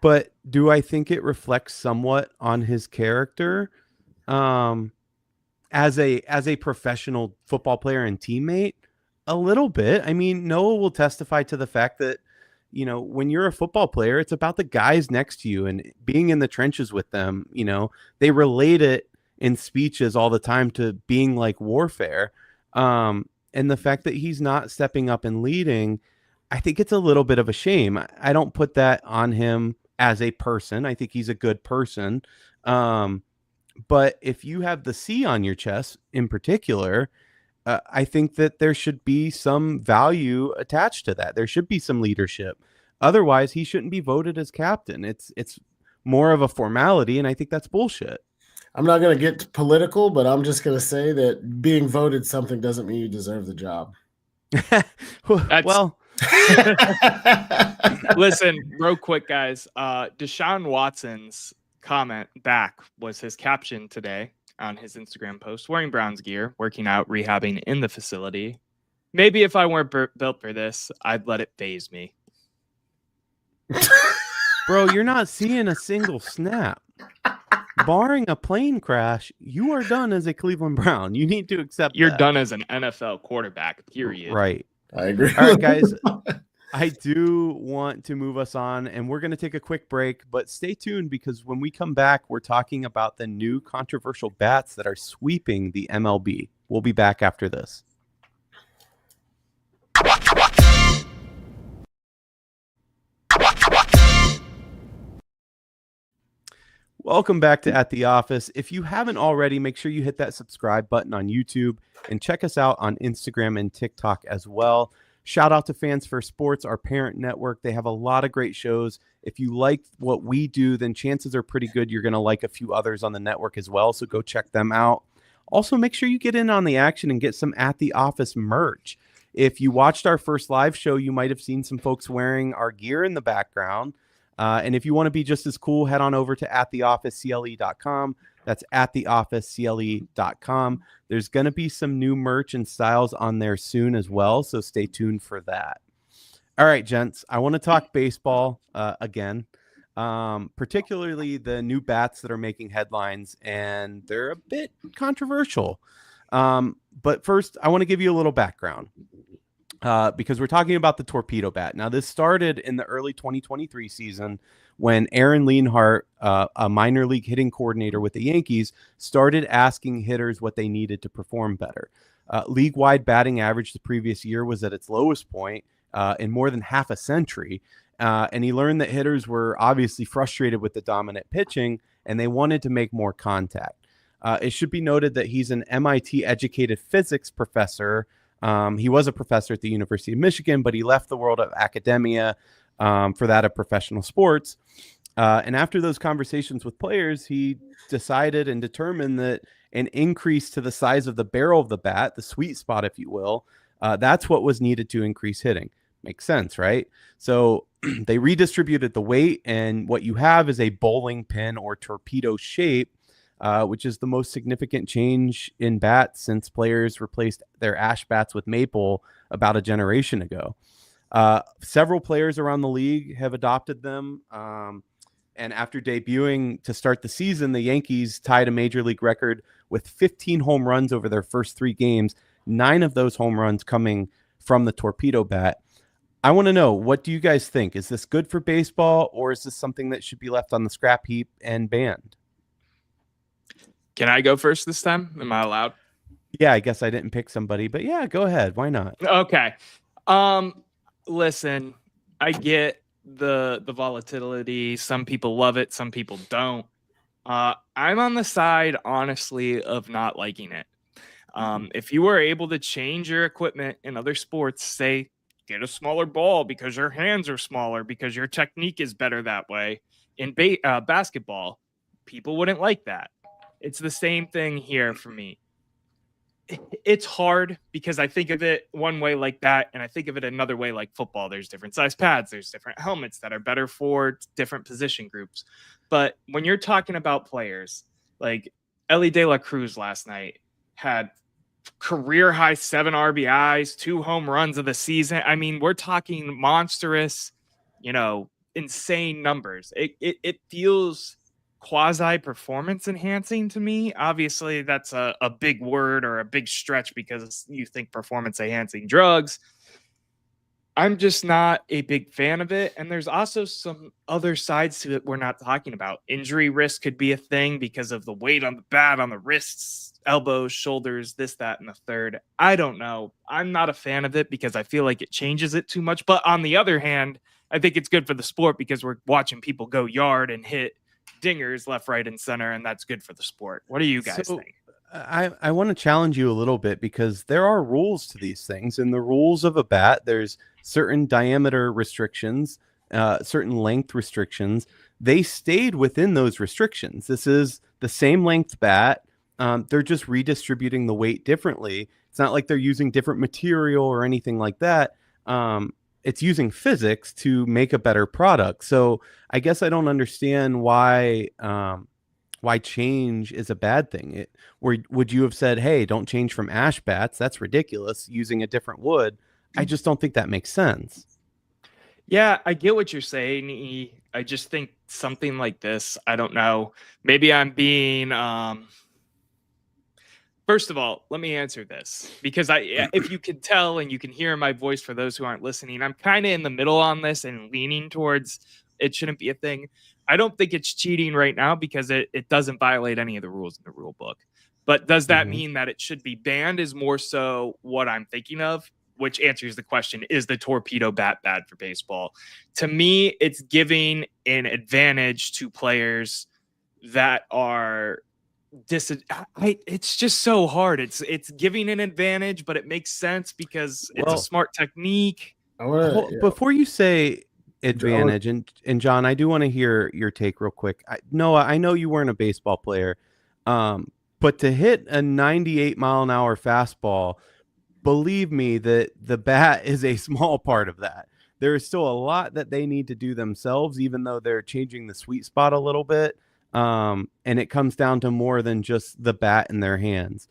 But do I think it reflects somewhat on his character as a professional football player and teammate? A little bit. I mean, Noah will testify to the fact that, when you're a football player, it's about the guys next to you and being in the trenches with them. They relate it in speeches all the time to being like warfare. And the fact that he's not stepping up and leading, I think it's a little bit of a shame. I don't put that on him as a person. I think he's a good person. But if you have the C on your chest in particular, I think that there should be some value attached to that. There should be some leadership. Otherwise, he shouldn't be voted as captain. It's more of a formality, and I think that's bullshit. I'm not going to get political, but I'm just going to say that being voted something doesn't mean you deserve the job. Well, listen, real quick, guys. Deshaun Watson's comment back was his caption today on his Instagram post, wearing Browns gear, working out, rehabbing in the facility. Maybe if I weren't built for this, I'd let it faze me. Bro, you're not seeing a single snap. Barring a plane crash, you are done as a Cleveland Brown. You need to accept You're that. done as an NFL quarterback, period. Right. I agree. All right, guys. I do want to move us on, and we're going to take a quick break, but stay tuned because when we come back, we're talking about the new controversial bats that are sweeping the MLB. We'll be back after this. Welcome back to At the Office. If you haven't already, make sure you hit that subscribe button on YouTube and check us out on Instagram and TikTok as well. Shout out to Fans for Sports, our parent network. They have a lot of great shows. If you like what we do, then chances are pretty good you're going to like a few others on the network as well, so go check them out. Also, make sure you get in on the action and get some At the Office merch. If you watched our first live show, you might have seen some folks wearing our gear in the background. And if you want to be just as cool, head on over to attheofficecle.com. That's attheofficecle.com. There's going to be some new merch and styles on there soon as well, so stay tuned for that. All right, gents, I want to talk baseball again, particularly the new bats that are making headlines, and they're a bit controversial. But first, I want to give you a little background because we're talking about the Torpedo Bat. Now, this started in the early 2023 season when Aaron Leonhardt, a minor league hitting coordinator with the Yankees, started asking hitters what they needed to perform better. League-wide batting average the previous year was at its lowest point in more than half a century. And he learned that hitters were obviously frustrated with the dominant pitching, and they wanted to make more contact. It should be noted that he's an MIT-educated physics professor. He was a professor at the University of Michigan, but he left the world of academia for that of professional sports. And after those conversations with players, he decided and determined that an increase to the size of the barrel of the bat, the sweet spot, if you will, that's what was needed to increase hitting. Makes sense, right? So they redistributed the weight, and what you have is a bowling pin or torpedo shape, which is the most significant change in bats since players replaced their ash bats with maple about a generation ago. Several players around the league have adopted them. And after debuting to start the season, the Yankees tied a major league record with 15 home runs over their first 3 games, 9 of those home runs coming from the Torpedo Bat. I want to know, what do you guys think? Is this good for baseball, or is this something that should be left on the scrap heap and banned? Can I go first this time? Am I allowed? Yeah, I guess I didn't pick somebody, but yeah, go ahead. Why not? Okay. Listen, I get the volatility. Some people love it, some people don't. I'm on the side, honestly, of not liking it. If you were able to change your equipment in other sports, say get a smaller ball because your hands are smaller, because your technique is better that way. In basketball, people wouldn't like that. It's the same thing here for me. It's hard because I think of it one way like that, and I think of it another way like football. There's different size pads, there's different helmets that are better for different position groups. But when you're talking about players, like Ellie De La Cruz last night had career high 7 RBIs, 2 home runs of the season. I mean, we're talking monstrous, insane numbers. It feels quasi performance enhancing to me. Obviously, that's a big word or a big stretch because you think performance enhancing drugs. I'm just not a big fan of it. And there's also some other sides to it we're not talking about. Injury risk could be a thing because of the weight on the bat, on the wrists, elbows, shoulders, this, that, and the third. I don't know. I'm not a fan of it because I feel like it changes it too much. But on the other hand, I think it's good for the sport because we're watching people go yard and hit dingers left, right, and center, and that's good for the sport. What do you guys think? I want to challenge you a little bit because there are rules to these things. In the rules of a bat, there's certain diameter restrictions, certain length restrictions. They stayed within those restrictions. This is the same length bat. They're just redistributing the weight differently. It's not like they're using different material or anything like that. It's using physics to make a better product. So I guess I don't understand why change is a bad thing. Would you have said, hey, don't change from ash bats? That's ridiculous, using a different wood. I just don't think that makes sense. Yeah, I get what you're saying. I just think something like this, I don't know. Maybe I'm being... First of all, let me answer this because if you can tell and you can hear my voice for those who aren't listening, I'm kind of in the middle on this and leaning towards it shouldn't be a thing. I don't think it's cheating right now because it doesn't violate any of the rules in the rule book. But does that mean that it should be banned is more so what I'm thinking of, which answers the question, is the Torpedo Bat bad for baseball? To me, it's giving an advantage to players that are... it's just so hard. It's giving an advantage, but it makes sense because it's a smart technique. Before you say advantage, and John, I do want to hear your take real quick. Noah, I know you weren't a baseball player, but to hit a 98-mile-an-hour fastball, believe me that the bat is a small part of that. there is still a lot that they need to do themselves, even though they're changing the sweet spot a little bit. And it comes down to more than just the bat in their hands.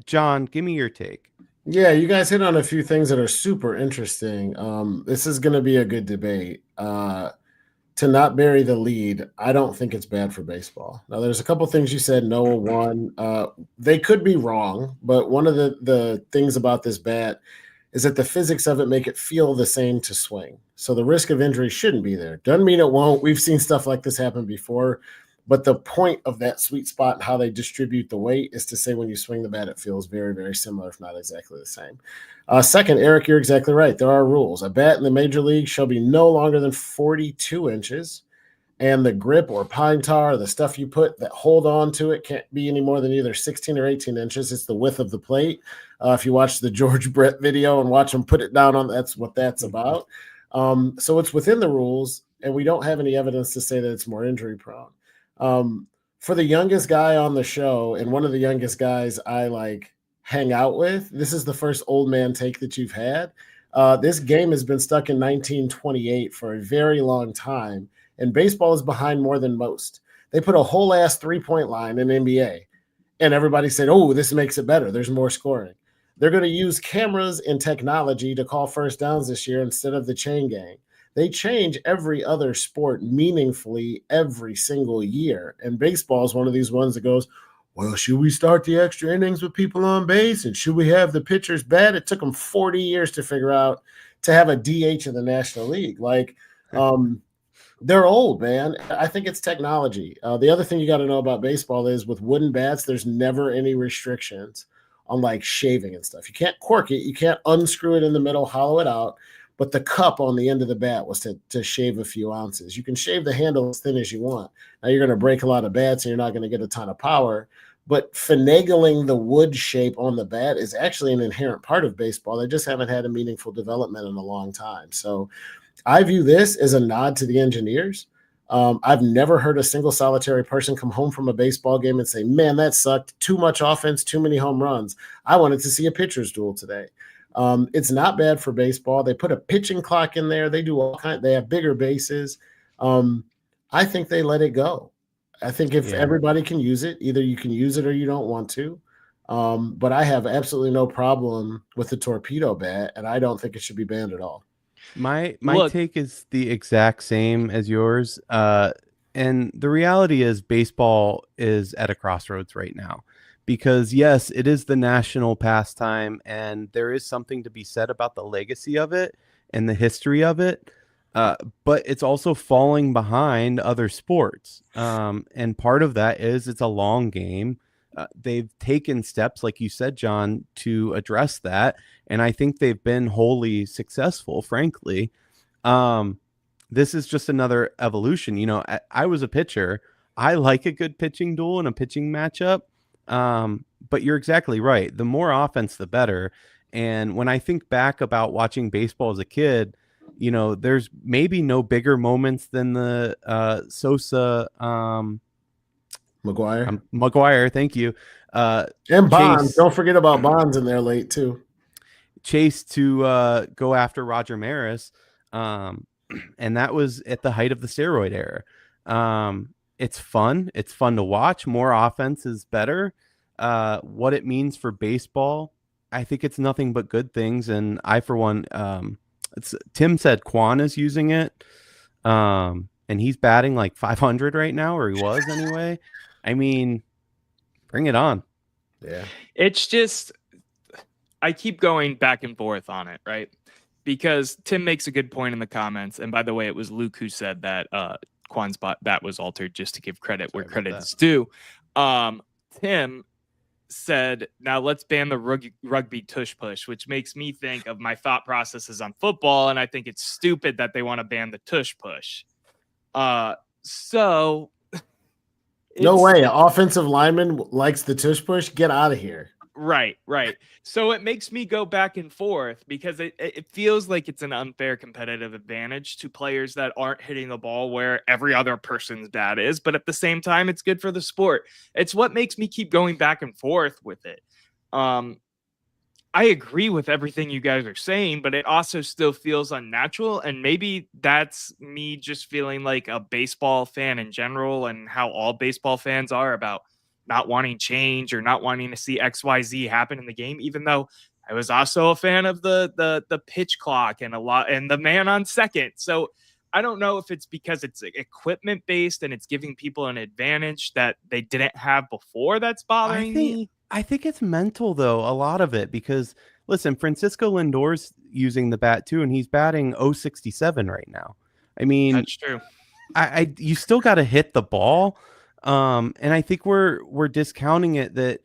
John, give me your take. Yeah, you guys hit on a few things that are super interesting. This is going to be a good debate. To not bury the lead, I don't think it's bad for baseball. Now, there's a couple things you said. Noah, one, they could be wrong, but one of the things about this bat is that the physics of it make it feel the same to swing. So the risk of injury shouldn't be there. Doesn't mean it won't. We've seen stuff like this happen before. But the point of that sweet spot and how they distribute the weight is to say when you swing the bat, it feels very, very similar, if not exactly the same. Second, Erik, you're exactly right. There are rules. A bat in the major league shall be no longer than 42 inches. And the grip or pine tar, or the stuff you put that hold on to it, can't be any more than either 16 or 18 inches. It's the width of the plate. If you watch the George Brett video and watch him put it down on, that's what that's about. So it's within the rules, and we don't have any evidence to say that it's more injury prone. For the youngest guy on the show, and one of the youngest guys I hang out with, this is the first old man take that you've had. This game has been stuck in 1928 for a very long time, and baseball is behind more than most. They put a whole ass 3-point line in NBA, and everybody said, oh, this makes it better. There's more scoring. They're going to use cameras and technology to call first downs this year instead of the chain gang. They change every other sport meaningfully every single year. And baseball is one of these ones that goes, well, should we start the extra innings with people on base? And should we have the pitchers bat? It took them 40 years to figure out to have a DH in the National League. They're old, man. I think it's technology. The other thing you got to know about baseball is with wooden bats, there's never any restrictions on shaving and stuff. You can't cork it. You can't unscrew it in the middle, hollow it out. But the cup on the end of the bat was to shave a few ounces. You can shave the handle as thin as you want. Now you're going to break a lot of bats and you're not going to get a ton of power. But finagling the wood shape on the bat is actually an inherent part of baseball. They just haven't had a meaningful development in a long time. So I view this as a nod to the engineers. I've never heard a single solitary person come home from a baseball game and say, man, that sucked. Too much offense, too many home runs. I wanted to see a pitcher's duel today. It's not bad for baseball. They put a pitching clock in there. They do all kinds. They have bigger bases. I think they let it go. I think if everybody can use it, either you can use it or you don't want to. But I have absolutely no problem with the torpedo bat, and I don't think it should be banned at all. My take is the exact same as yours. And the reality is baseball is at a crossroads right now. Because, yes, it is the national pastime, and there is something to be said about the legacy of it and the history of it. But it's also falling behind other sports. And part of that is it's a long game. They've taken steps, like you said, John, to address that. And I think they've been wholly successful, frankly. This is just another evolution. I was a pitcher. I like a good pitching duel and a pitching matchup. But you're exactly right. The more offense, the better. And when I think back about watching baseball as a kid, there's maybe no bigger moments than the Sosa, McGuire. Thank you. And Bonds. Don't forget about Bonds in there late too. Chase to go after Roger Maris. And that was at the height of the steroid era. It's fun. It's fun to watch. More offense is better. What it means for baseball, I think it's nothing but good things. And I, for one, Tim said Quan is using it. And he's batting like 500 right now, or he was anyway. I mean, bring it on. Yeah. It's just, I keep going back and forth on it, right? Because Tim makes a good point in the comments. And by the way, it was Luke who said that Quan's bat was altered, just to give credit where credit is due. Tim said, now let's ban the rugby tush push, which makes me think of my thought processes on football. And I think it's stupid that they want to ban the tush push. So no way. An offensive lineman likes the tush push. Get out of here. Right. So it makes me go back and forth because it feels like it's an unfair competitive advantage to players that aren't hitting the ball where every other person's bat is. But at the same time, it's good for the sport. It's what makes me keep going back and forth with it. I I agree with everything you guys are saying, but it also still feels unnatural. And maybe that's me just feeling like a baseball fan in general and how all baseball fans are about not wanting change or not wanting to see XYZ happen in the game, even though I was also a fan of the pitch clock and the man on second. So I don't know if it's because it's equipment based and it's giving people an advantage that they didn't have before that's bothering me. I think it's mental, though, a lot of it, because listen, Francisco Lindor's using the bat too, and he's batting 067 right now. I mean, That's true. You still got to hit the ball, and I think we're discounting it. That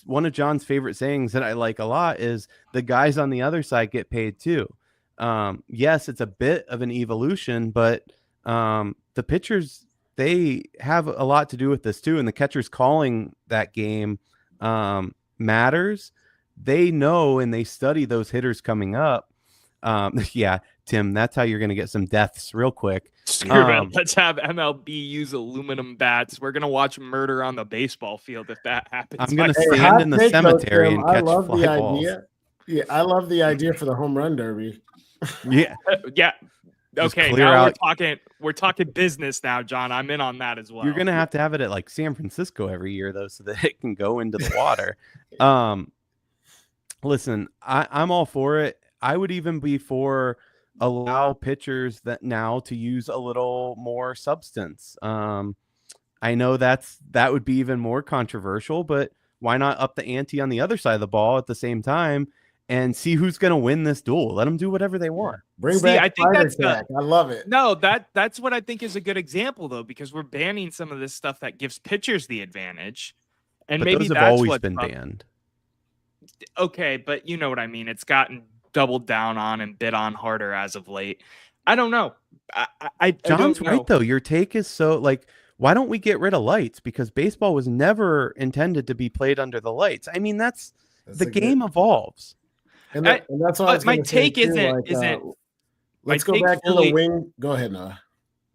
one of John's favorite sayings that I like a lot is the guys on the other side get paid too. Yes, it's a bit of an evolution, but the pitchers, they have a lot to do with this too, and the catchers calling that game matters. They know and they study those hitters coming up. Yeah, Tim, that's how you're going to get some deaths real quick. Screw it. Let's have MLB use aluminum bats. We're going to watch murder on the baseball field if that happens. I'm going to stand in the cemetery and catch fly balls. Yeah, I love the idea for the home run derby. Yeah. Yeah. Okay, now we're talking business now, John. I'm in on that as well. You're going to have it at like San Francisco every year, though, so that it can go into the water. Listen, I'm all for it. I would even be for allow pitchers that now to use a little more substance. I know that would be even more controversial, but why not up the ante on the other side of the ball at the same time and see who's going to win this duel? Let them do whatever they want. I love it. No, that's what I think is a good example, though, because we're banning some of this stuff that gives pitchers the advantage, and but maybe those have that's always what's been banned. Okay, but you know what I mean. It's gotten doubled down on and bid on harder as of late. I don't know. John's don't know. right, though. Your take is so like, why don't we get rid of lights? Because baseball was never intended to be played under the lights. I mean, that's the game evolves. And that's why my take isn't. Let's go back to the wing. Go ahead, Noah.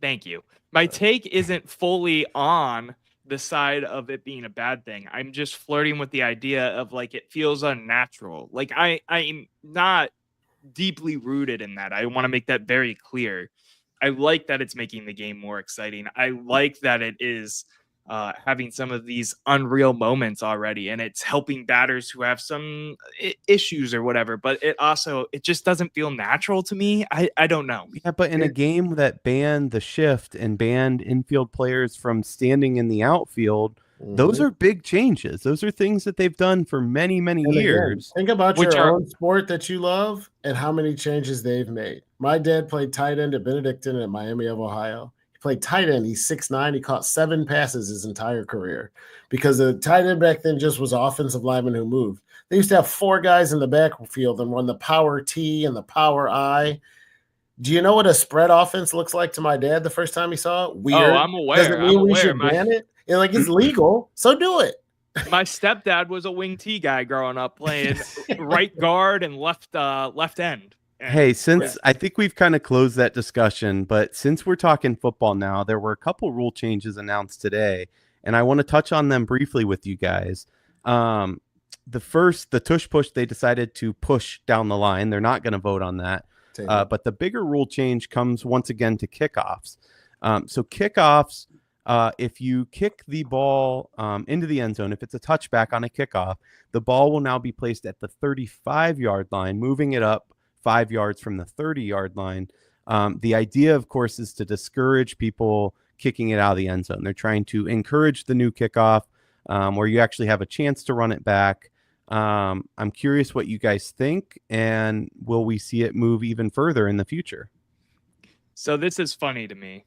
Thank you. My take isn't fully on the side of it being a bad thing. I'm just flirting with the idea of like it feels unnatural. Like I'm not deeply rooted in that. I want to make that very clear. I like that it's making the game more exciting. I like that it is having some of these unreal moments already, and it's helping batters who have some issues or whatever, but it just doesn't feel natural to me. I don't know. Yeah, but in a game that banned the shift and banned infield players from standing in the outfield, those are big changes. Those are things that they've done for many, many years. Think about your own sport that you love and how many changes they've made. My dad played tight end at Benedictine at Miami of Ohio. Played tight end. He's 6'9". He caught 7 passes his entire career because the tight end back then just was offensive lineman who moved. They used to have 4 guys in the backfield and run the power T and the power I. Do you know what a spread offense looks like to my dad the first time he saw it? Weird. Oh, I'm aware. Doesn't mean we should ban it. And like, it's legal, so do it. My stepdad was a wing T guy growing up, playing right guard and left end. Hey, I think we've kind of closed that discussion, but since we're talking football now, there were a couple rule changes announced today, and I want to touch on them briefly with you guys. The first, the tush push, they decided to push down the line. They're not going to vote on that. But the bigger rule change comes once again to kickoffs. So kickoffs, if you kick the ball into the end zone, if it's a touchback on a kickoff, the ball will now be placed at the 35-yard line, moving it up 5 yards from the 30-yard line. The idea, of course, is to discourage people kicking it out of the end zone. They're trying to encourage the new kickoff where you actually have a chance to run it back. I'm curious what you guys think, and will we see it move even further in the future? So this is funny to me,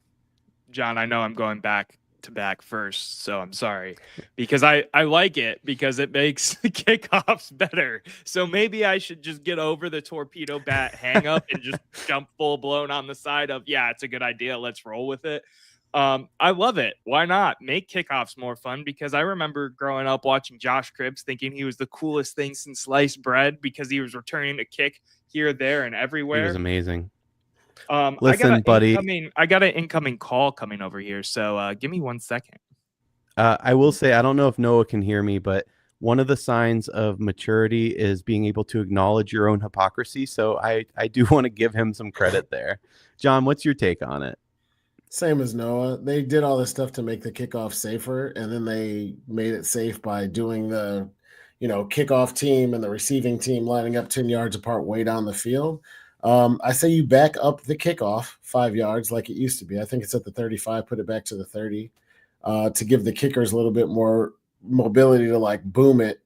John. I know I'm going back to back first, so I'm sorry, because I like it because it makes the kickoffs better. So maybe I should just get over the torpedo bat hang up and just jump full blown on the side of, yeah, it's a good idea, let's roll with it. I love it. Why not make kickoffs more fun? Because I remember growing up watching Josh Cribbs thinking he was the coolest thing since sliced bread because he was returning a kick here, there, and everywhere. He was amazing. Listen, buddy, I got an incoming call coming over here, so give me 1 second. I will say, I don't know if Noah can hear me, but one of the signs of maturity is being able to acknowledge your own hypocrisy. So I do want to give him some credit there. John, what's your take on it? Same as Noah. They did all this stuff to make the kickoff safer, and then they made it safe by doing the, kickoff team and the receiving team lining up 10 yards apart way down the field. I say you back up the kickoff 5 yards like it used to be. I think it's at the 35, put it back to the 30 to give the kickers a little bit more mobility to like boom it,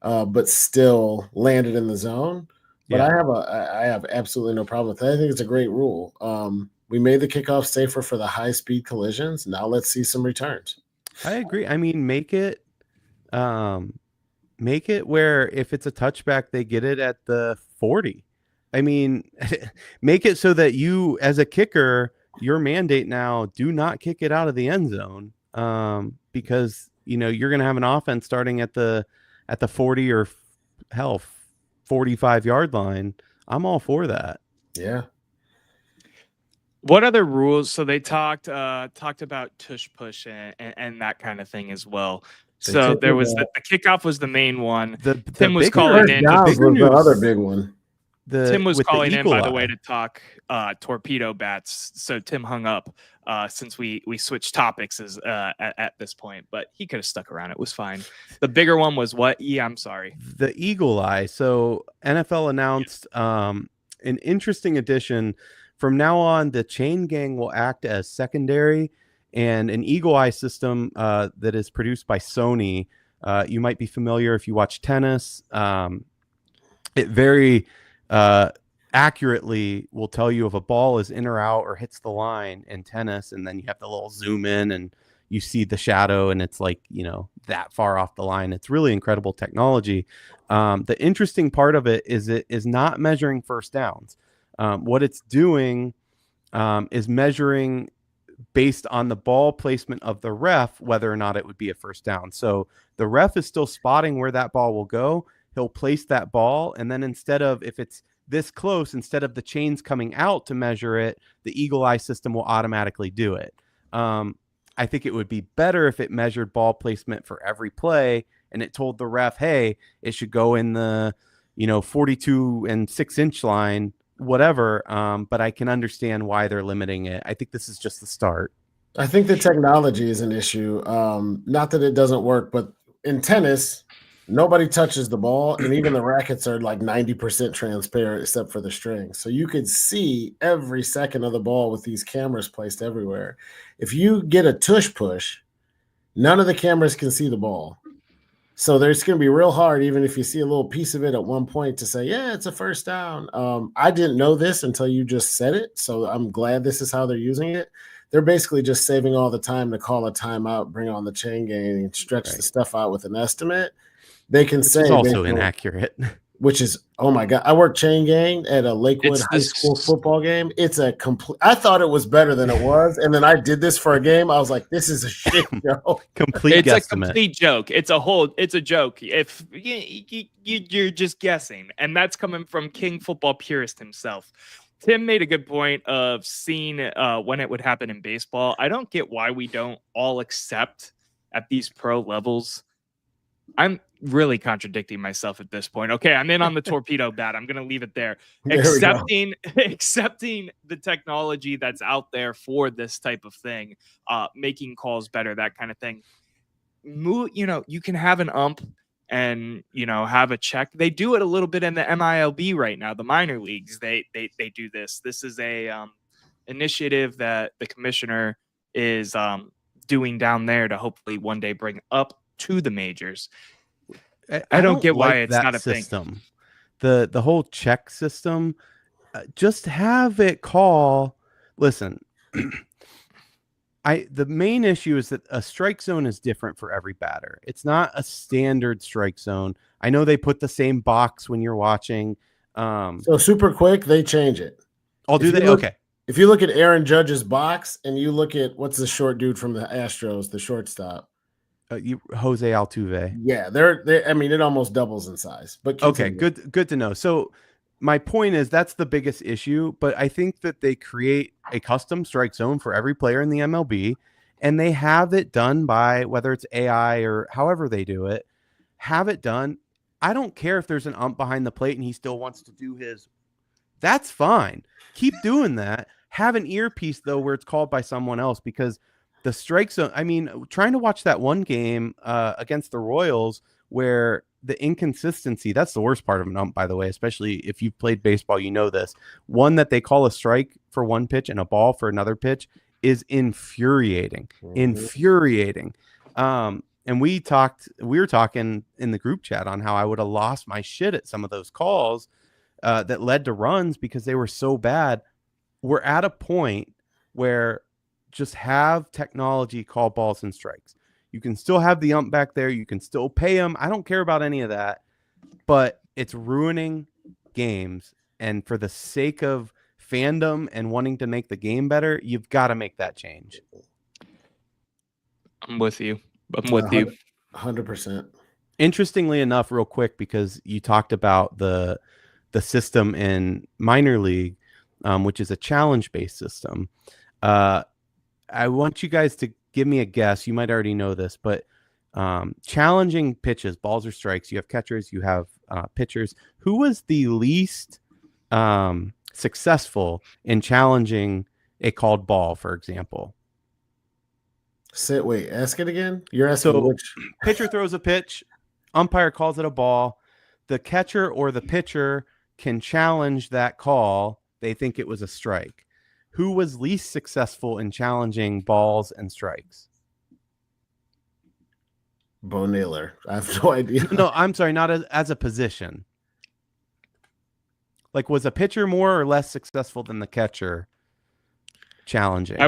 but still land it in the zone. But Yeah. I have absolutely no problem with that. I think it's a great rule. We made the kickoff safer for the high speed collisions. Now let's see some returns. I agree. I mean, make it where if it's a touchback, they get it at the 40. I mean, make it so that you, as a kicker, your mandate now, do not kick it out of the end zone, because you're going to have an offense starting at the 40 or 45-yard line. I'm all for that. Yeah. What other rules? So they talked about tush push and that kind of thing as well. So there was the kickoff was the main one. Tim was calling in. The other big one. Tim was calling in, by the way, to talk torpedo bats. So Tim hung up since we switched topics at this point, but he could have stuck around. It was fine. The bigger one was what? Yeah, I'm sorry. The eagle eye. So NFL announced an interesting addition. From now on, the chain gang will act as secondary, and an eagle eye system that is produced by Sony. You might be familiar if you watch tennis. It very accurately will tell you if a ball is in or out or hits the line in tennis, and then you have the little zoom in and you see the shadow and it's like, that far off the line. It's really incredible technology. The interesting part of it is not measuring first downs. What it's doing is measuring based on the ball placement of the ref, whether or not it would be a first down. So the ref is still spotting where that ball will go. He'll place that ball, and then instead of, if it's this close, instead of the chains coming out to measure it, the eagle eye system will automatically do it. I think it would be better if it measured ball placement for every play, and it told the ref, hey, it should go in the 42 and 6-inch line, whatever. But I can understand why they're limiting it. I think this is just the start. I think the technology is an issue. Not that it doesn't work, but in tennis, nobody touches the ball, and even the rackets are like 90% transparent except for the string. So you could see every second of the ball with these cameras placed everywhere. If you get a tush push, none of the cameras can see the ball. So there's going to be real hard, even if you see a little piece of it at one point, to say, yeah, it's a first down. I didn't know this until you just said it, so I'm glad this is how they're using it. They're basically just saving all the time to call a timeout, bring on the chain gang, and stretch the stuff out with an estimate. They can say it's also inaccurate. Which is, oh my God. I worked chain gang at a Lakewood high school football game. It's a complete, I thought it was better than it was. And then I did this for a game. I was like, this is a shit show. It's a complete joke. It's a joke. If you're just guessing, and that's coming from King football purist himself. Tim made a good point of seeing when it would happen in baseball. I don't get why we don't all accept at these pro levels. I'm really contradicting myself at this point. Okay, I'm in on the torpedo bat. I'm going to leave it there. Accepting the technology that's out there for this type of thing, making calls better, that kind of thing. You can have an ump and have a check. They do it a little bit in the MILB right now. The minor leagues, they do this. This is a initiative that the commissioner is doing down there to hopefully one day bring up to the majors. I don't get why it's not a system. The whole check system, just have it call. Listen, the main issue is that a strike zone is different for every batter. It's not a standard strike zone. I know they put the same box when you're watching. So super quick, they change it. Okay. If you look at Aaron Judge's box and you look at what's the short dude from the Astros, the shortstop. Jose Altuve. Yeah, they're. I mean, it almost doubles in size. But continue. Okay, good to know. So my point is that's the biggest issue. But I think that they create a custom strike zone for every player in the MLB, and they have it done by whether it's AI or however they do it. have it done. I don't care if there's an ump behind the plate and he still wants to do his. That's fine. Keep doing that. Have an earpiece, though, where it's called by someone else, because the strike zone, I mean, trying to watch that one game against the Royals where the inconsistency, that's the worst part of an ump, by the way, especially if you've played baseball, you know this. One that they call a strike for one pitch and a ball for another pitch is infuriating. Infuriating. And we were talking in the group chat on how I would have lost my shit at some of those calls that led to runs because they were so bad. We're at a point where just have technology call balls and strikes. You can still have the ump back there. You can still pay him. I don't care about any of that, but it's ruining games. And for the sake of fandom and wanting to make the game better, you've got to make that change. I'm with you. 100%. Interestingly enough, real quick, because you talked about the system in minor league, which is a challenge-based system. I want you guys to give me a guess. You might already know this, but challenging pitches, balls or strikes, you have catchers, you have pitchers. Who was the least successful in challenging a called ball, for example? Wait, ask it again. You're asking which pitcher throws a pitch, umpire calls it a ball. The catcher or the pitcher can challenge that call. They think it was a strike. Who was least successful in challenging balls and strikes? Bo Naylor. I have no idea. No, I'm sorry, not as a position. Like, was a pitcher more or less successful than the catcher challenging?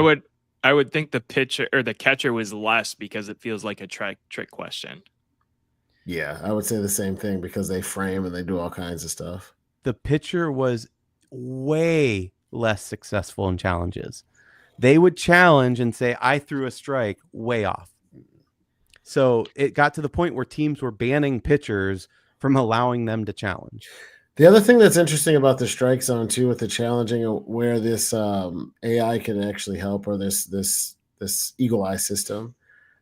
I would think the pitcher or the catcher was less because it feels like a trick question. Yeah, I would say the same thing because they frame and they do all kinds of stuff. The pitcher was way less successful in challenges. They would challenge and say, I threw a strike, way off. So it got to the point where teams were banning pitchers from allowing them to challenge. The other thing that's interesting about the strike zone too, with the challenging, where this AI can actually help, or this eagle eye system,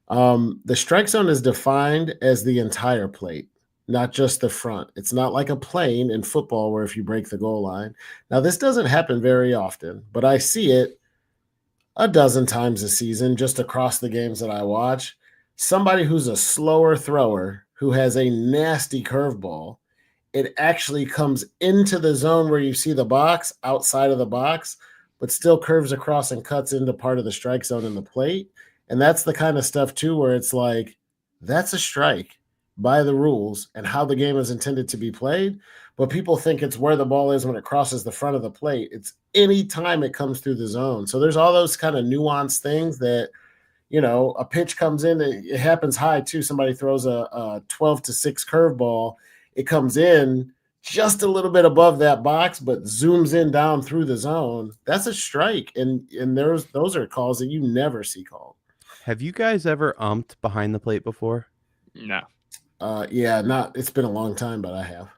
the strike zone is defined as the entire plate, not just the front. It's not like a plane in football where if you break the goal line. Now, this doesn't happen very often, but I see it a dozen times a season just across the games that I watch. Somebody who's a slower thrower who has a nasty curveball, it actually comes into the zone where you see the box, outside of the box, but still curves across and cuts into part of the strike zone in the plate. And that's the kind of stuff too, where it's like, that's a strike by the rules and how the game is intended to be played. But people think it's where the ball is when it crosses the front of the plate. It's any time it comes through the zone. So there's all those kind of nuanced things that, you know, a pitch comes in, it happens high too. Somebody throws a 12-6 curveball. It comes in just a little bit above that box, but zooms in down through the zone. That's a strike. And those are calls that you never see called. Have you guys ever umped behind the plate before? No. Yeah, it's been a long time, but I have.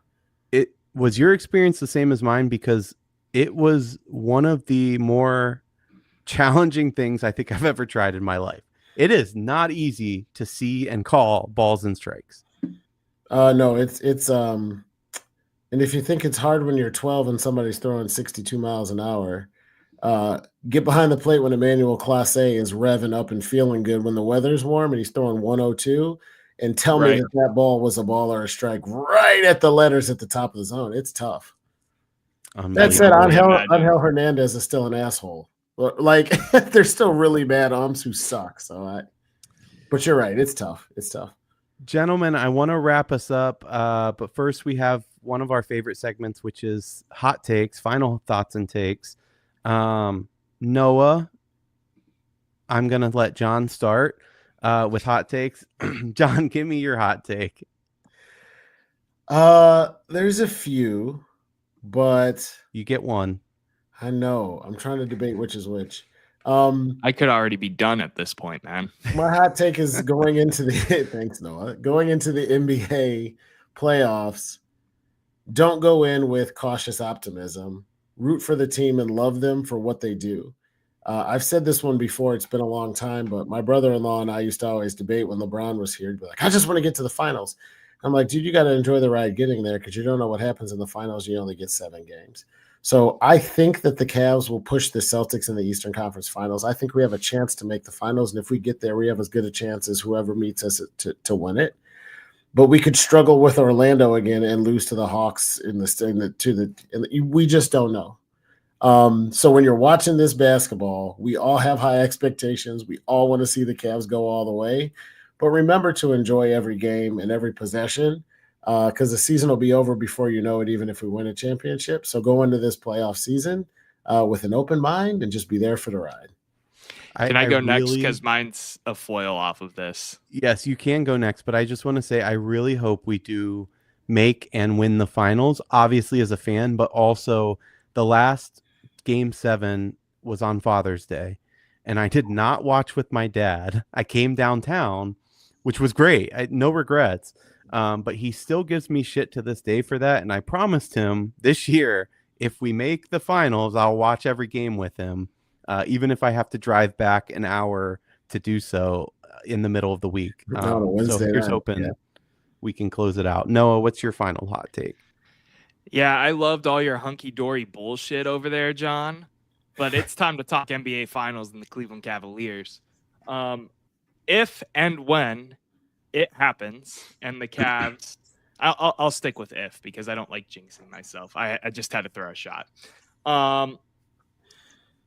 It was your experience the same as mine, because it was one of the more challenging things I think I've ever tried in my life. It is not easy to see and call balls and strikes. No, it's and if you think it's hard when you're 12 and somebody's throwing 62 miles an hour, get behind the plate when Emmanuel Clase is revving up and feeling good when the weather's warm and he's throwing 102, and tell me that ball was a ball or a strike right at the letters at the top of the zone. It's tough. That said, Angel Hernandez is still an asshole. Like, there's still really bad umps who suck. But you're right. It's tough. It's tough. Gentlemen, I want to wrap us up. But first, we have one of our favorite segments, which is hot takes, final thoughts and takes. Noah, I'm going to let John start with hot takes. John, give me your hot take. There's a few, but you get one. I know. I'm trying to debate which is which. I could already be done at this point, man. My hot take is going into the thanks, Noah. Going into the NBA playoffs, don't go in with cautious optimism. Root for the team and love them for what they do. I've said this one before. It's been a long time, but my brother-in-law and I used to always debate when LeBron was here. He'd be like, I just want to get to the finals. I'm like, dude, you got to enjoy the ride getting there because you don't know what happens in the finals. You only get 7 games. So I think that the Cavs will push the Celtics in the Eastern Conference Finals. I think we have a chance to make the finals. And if we get there, we have as good a chance as whoever meets us to win it. But we could struggle with Orlando again and lose to the Hawks we just don't know. So when you're watching this basketball, we all have high expectations. We all want to see the Cavs go all the way. But remember to enjoy every game and every possession because the season will be over before you know it, even if we win a championship. So go into this playoff season with an open mind and just be there for the ride. Can I go next? Because mine's a foil off of this. Yes, you can go next, but I just want to say I really hope we do make and win the finals, obviously as a fan, but also the last Game 7 was on Father's Day, and I did not watch with my dad. I came downtown, which was great. No regrets, but he still gives me shit to this day for that, and I promised him this year, if we make the finals, I'll watch every game with him. Even if I have to drive back an hour to do so in the middle of the week. So here's hoping we can close it out. Noah, what's your final hot take? Yeah, I loved all your hunky-dory bullshit over there, John. But it's time to talk NBA Finals and the Cleveland Cavaliers. If and when it happens and the Cavs... I'll stick with if because I don't like jinxing myself. I just had to throw a shot.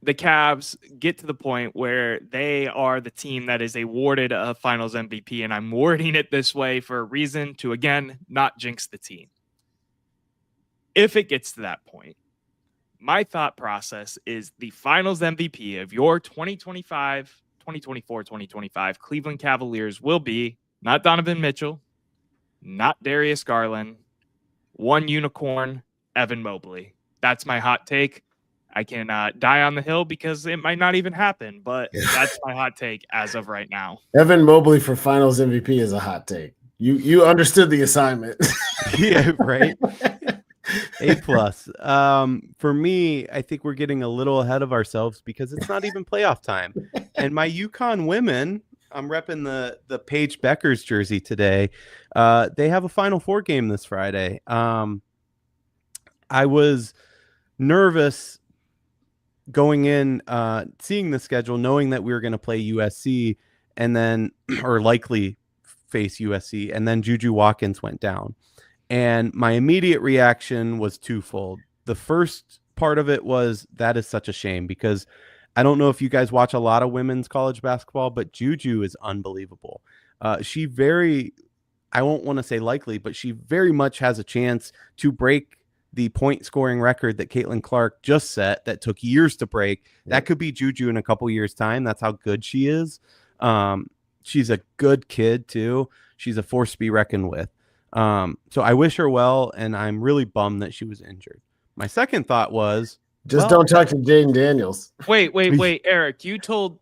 The Cavs get to the point where they are the team that is awarded a Finals MVP, and I'm wording it this way for a reason to, again, not jinx the team. If it gets to that point, my thought process is the Finals MVP of your 2024-2025 Cleveland Cavaliers will be not Donovan Mitchell, not Darius Garland, one unicorn, Evan Mobley. That's my hot take. I can die on the hill because it might not even happen, but that's my hot take as of right now. Evan Mobley for Finals MVP is a hot take. You understood the assignment. Yeah, right. A+. For me, I think we're getting a little ahead of ourselves because it's not even playoff time. And my UConn women, I'm repping the Paige Beckers jersey today. They have a Final Four game this Friday. I was nervous going in, seeing the schedule, knowing that we were going to play USC and then, or likely face USC, and then Juju Watkins went down. And my immediate reaction was twofold. The first part of it was that is such a shame because I don't know if you guys watch a lot of women's college basketball, but Juju is unbelievable. I won't want to say likely, but she very much has a chance to break the point scoring record that Caitlin Clark just set that took years to break. That could be Juju in a couple years' time. That's how good she is. She's a good kid too. She's a force to be reckoned with. So I wish her well, and I'm really bummed that she was injured. My second thought was don't talk to Jaden Daniels. Wait, Erik, you told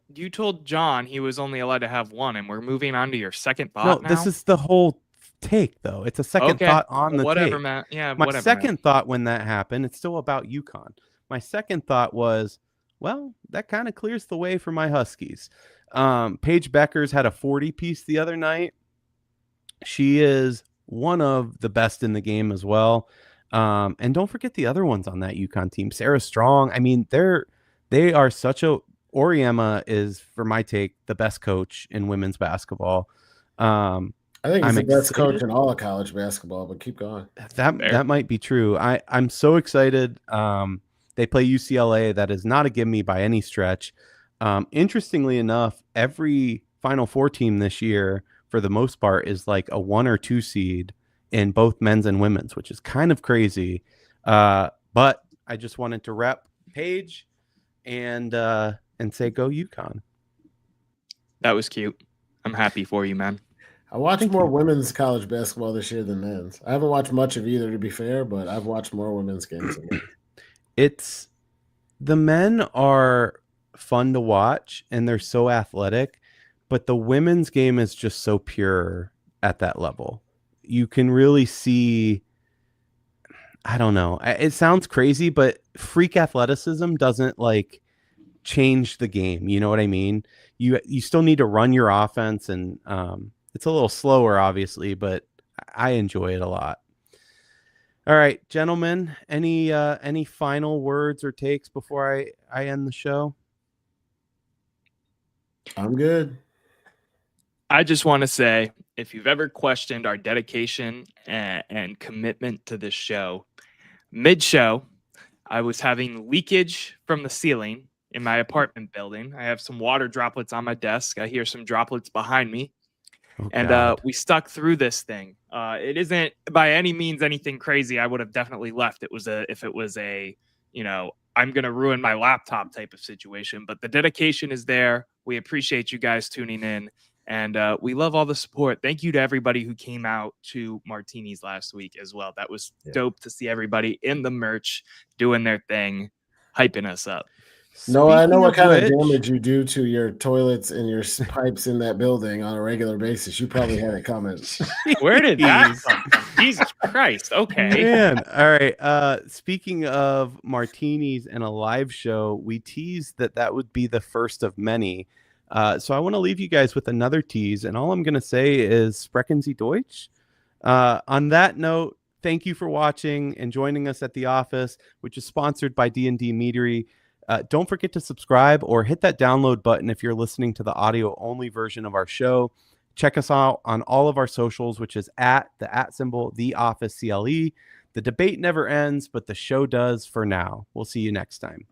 John he was only allowed to have one, and we're moving on to your second thought. No, this is the whole take though. It's a second thought on the whatever, take. Matt. Yeah, my whatever, second Matt. thought when that happened, it's still about UConn. My second thought was, well, that kind of clears the way for my Huskies. Paige Beckers had a 40 piece the other night. She is one of the best in the game as well. And don't forget the other ones on that UConn team. Sarah Strong. I mean, they are such a Oriema is, for my take, the best coach in women's basketball. I think he's the best coach in all of college basketball, but keep going. That might be true. I'm so excited. They play UCLA. That is not a gimme by any stretch. Interestingly enough, every Final Four team this year, for the most part, is like a 1 or 2 seed in both men's and women's, which is kind of crazy. But I just wanted to rep Paige and say go UConn. That was cute. I'm happy for you, man. I watched more women's college basketball this year than men's. I haven't watched much of either, to be fair, but I've watched more women's games than men's. The men are fun to watch and they're so athletic, but the women's game is just so pure at that level. You can really see, I don't know, it sounds crazy, but freak athleticism doesn't like change the game. You know what I mean? You still need to run your offense, and it's a little slower, obviously, but I enjoy it a lot. All right, gentlemen, any final words or takes before I end the show? I'm good. I just want to say, if you've ever questioned our dedication and commitment to this show, mid-show, I was having leakage from the ceiling in my apartment building. I have some water droplets on my desk. I hear some droplets behind me. Oh, And God. we stuck through this thing. It isn't by any means anything crazy. I would have definitely left. If it was a, I'm going to ruin my laptop type of situation. But the dedication is there. We appreciate you guys tuning in. And we love all the support. Thank you to everybody who came out to Martini's last week as well. That was dope to see everybody in the merch doing their thing, hyping us up. No, I know what kind of which- damage you do to your toilets and your pipes in that building on a regular basis. You probably had it coming. Where did that come from? Jesus Christ. Okay. Man, all right. Speaking of martinis and a live show, we teased that would be the first of many. So I want to leave you guys with another tease, and all I'm going to say is Sprechen Sie Deutsch. On that note, thank you for watching and joining us at The Office, which is sponsored by D&D Meadery. Don't forget to subscribe or hit that download button if you're listening to the audio-only version of our show. Check us out on all of our socials, which is @ The Office CLE. The debate never ends, but the show does for now. We'll see you next time.